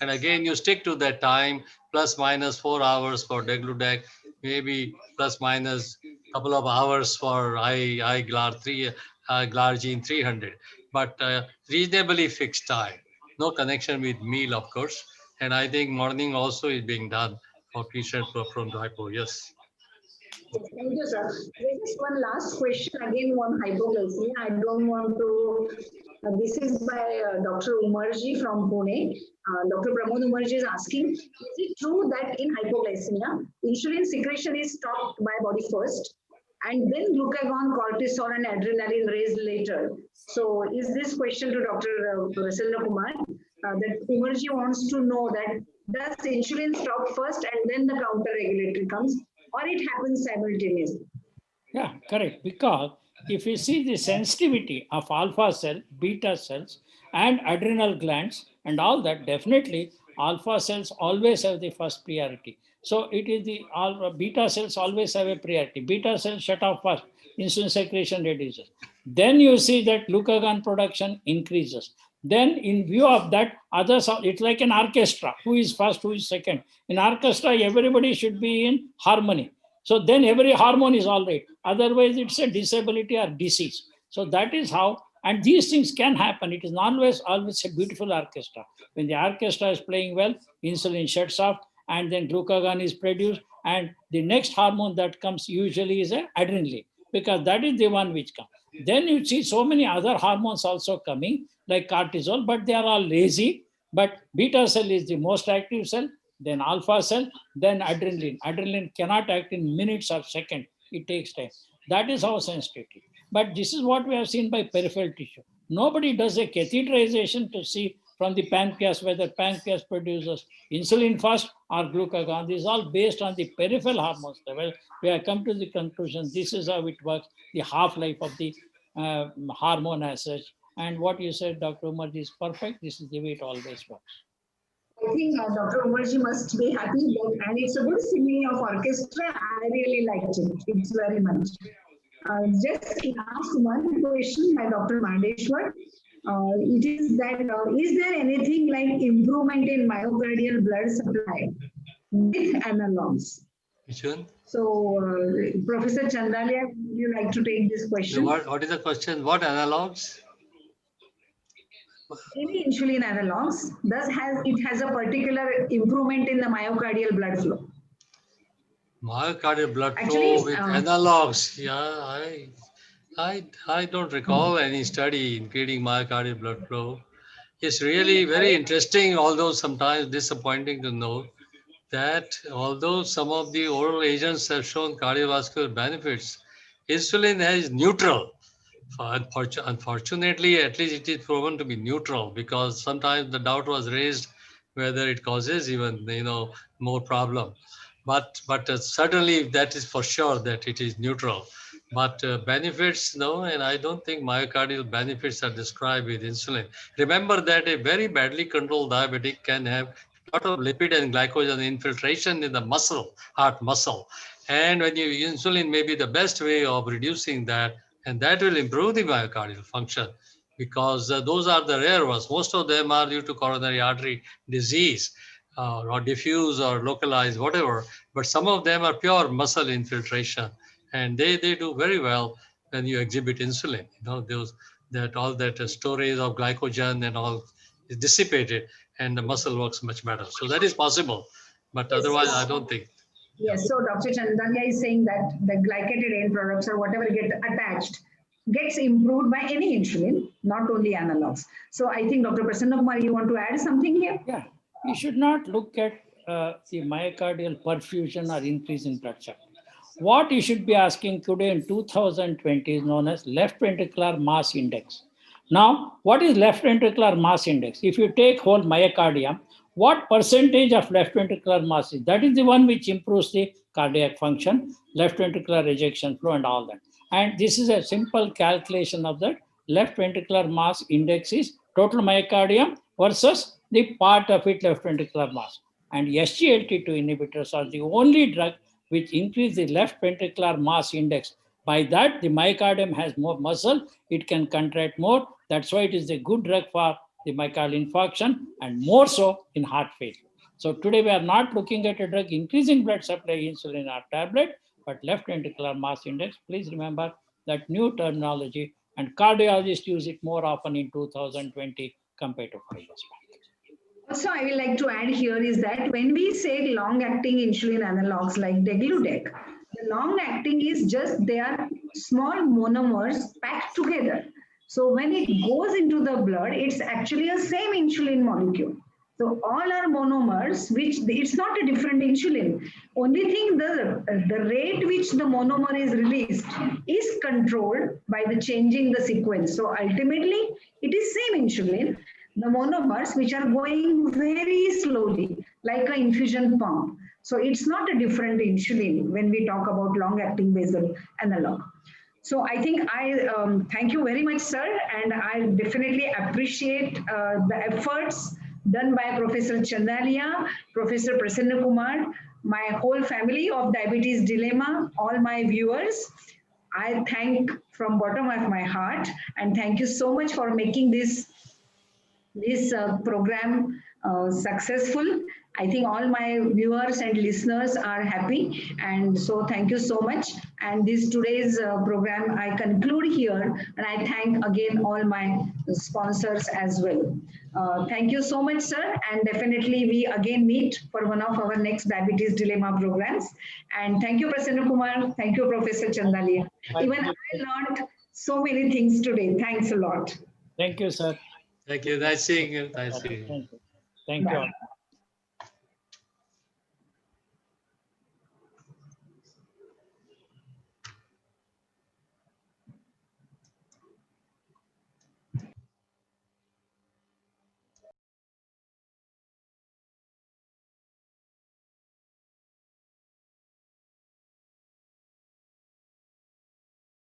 And again, you stick to that time, plus minus 4 hours for degludec, maybe plus minus couple of hours for glargine 300, but reasonably fixed time. No connection with meal, of course. And I think morning also is being done for patients prone to hypo. Yes. Yes, thank you, sir. There is one last question again on hypoglycemia. I don't want to. This is by Dr. Umarji from Pune. Dr. Pramod Umarji is asking, is it true that in hypoglycemia, insulin secretion is stopped by body first, and then glucagon, cortisol, and adrenaline raised later? So, is this question to Dr. Prasanna Kumar? That Umarji wants to know that does insulin stop first and then the counter regulatory comes, or it happens simultaneously? Yeah, correct. Because if you see the sensitivity of alpha cell, beta cells, and adrenal glands and all that, definitely alpha cells always have the first priority. So it is the beta cells always have a priority. Beta cells shut off first, insulin secretion reduces. Then you see that glucagon production increases. Then in view of that, others are, it's like an orchestra. Who is first, who is second? In orchestra, everybody should be in harmony. So then every hormone is all right. Otherwise, it's a disability or disease. So that is how, and these things can happen. It is not always a beautiful orchestra. When the orchestra is playing well, insulin shuts off, and then glucagon is produced, and the next hormone that comes usually is adrenaline, because that is the one which comes. Then you see so many other hormones also coming, like cortisol, but they are all lazy. But beta cell is the most active cell, then alpha cell, then adrenaline. Adrenaline cannot act in minutes or seconds. It takes time. That is how sensitive it is. But this is what we have seen by peripheral tissue. Nobody does a catheterization to see from the pancreas whether pancreas produces insulin first or glucagon. This is all based on the peripheral hormones level. We have come to the conclusion this is how it works, the half-life of the hormone as such. And what you said, Dr. Umar, is perfect. This is the way it always works. I think Dr. Umarji must be happy, and it's a good simile of orchestra. I really liked it. It's very much. Just last one question by Dr. Mandeshwar. It is that, is there anything like improvement in myocardial blood supply with analogs? Which one? So, Professor Chandalia, would you like to take this question? What is the question? What analogs? Any insulin analogs has a particular improvement in the myocardial blood flow. Myocardial blood flow Actually, with analogs. Yeah, I don't recall any study including myocardial blood flow. It's really very interesting, although sometimes disappointing to know that although some of the oral agents have shown cardiovascular benefits, insulin is neutral. Unfortunately, at least it is proven to be neutral, because sometimes the doubt was raised whether it causes even more problem. But certainly that is for sure that it is neutral. But benefits, no, and I don't think myocardial benefits are described with insulin. Remember that a very badly controlled diabetic can have a lot of lipid and glycogen infiltration in the muscle, heart muscle. And when you insulin may be the best way of reducing that, and that will improve the myocardial function, because those are the rare ones. Most of them are due to coronary artery disease, or diffuse or localized, whatever. But some of them are pure muscle infiltration, and they do very well when you exhibit insulin. All that storage of glycogen and all is dissipated, and the muscle works much better. So that is possible, but otherwise I don't think. Yes, so Dr. Chandanya is saying that the glycated end products or whatever get attached gets improved by any insulin, not only analogs. So I think Dr. Prasanna Kumar, you want to add something here? Yeah, you should not look at the myocardial perfusion or increase in blood supply. What you should be asking today in 2020 is known as left ventricular mass index. Now, what is left ventricular mass index? If you take whole myocardium, what percentage of left ventricular mass is? That is the one which improves the cardiac function, left ventricular ejection flow and all that. And this is a simple calculation of that. Left ventricular mass index is total myocardium versus the part of it left ventricular mass. And SGLT2 inhibitors are the only drug which increase the left ventricular mass index. By that, the myocardium has more muscle, it can contract more. That's why it is a good drug for the myocardial infarction, and more so in heart failure. So today we are not looking at a drug increasing blood supply, insulin or tablet, but left ventricular mass index. Please remember that new terminology, and cardiologists use it more often in 2020 compared to 5 years back. Also, I would like to add here is that when we say long-acting insulin analogs like degludec, the long-acting is just they are small monomers packed together. So when it goes into the blood, it's actually a same insulin molecule. So all are monomers, which it's not a different insulin. Only thing the rate which the monomer is released is controlled by the changing the sequence. So ultimately, it is same insulin. The monomers which are going very slowly, like an infusion pump. So it's not a different insulin when we talk about long-acting basal analog. So I think I thank you very much, sir, and I definitely appreciate the efforts done by Professor Chandalia, Professor Prasanna Kumar, my whole family of Diabetes Dilemma, all my viewers. I thank from bottom of my heart, and thank you so much for making this program successful. I think all my viewers and listeners are happy, and so thank you so much. And this today's program I conclude here, and I thank again all my sponsors as well. Thank you so much, sir, and definitely we again meet for one of our next Diabetes Dilemma programs. And thank you, Prasanna Kumar. Thank you, Professor Chandalia. Even I learned so many things today. Thanks a lot. Thank you, sir. Thank you. Nice seeing you. Nice seeing you. Thank you. Thank you all.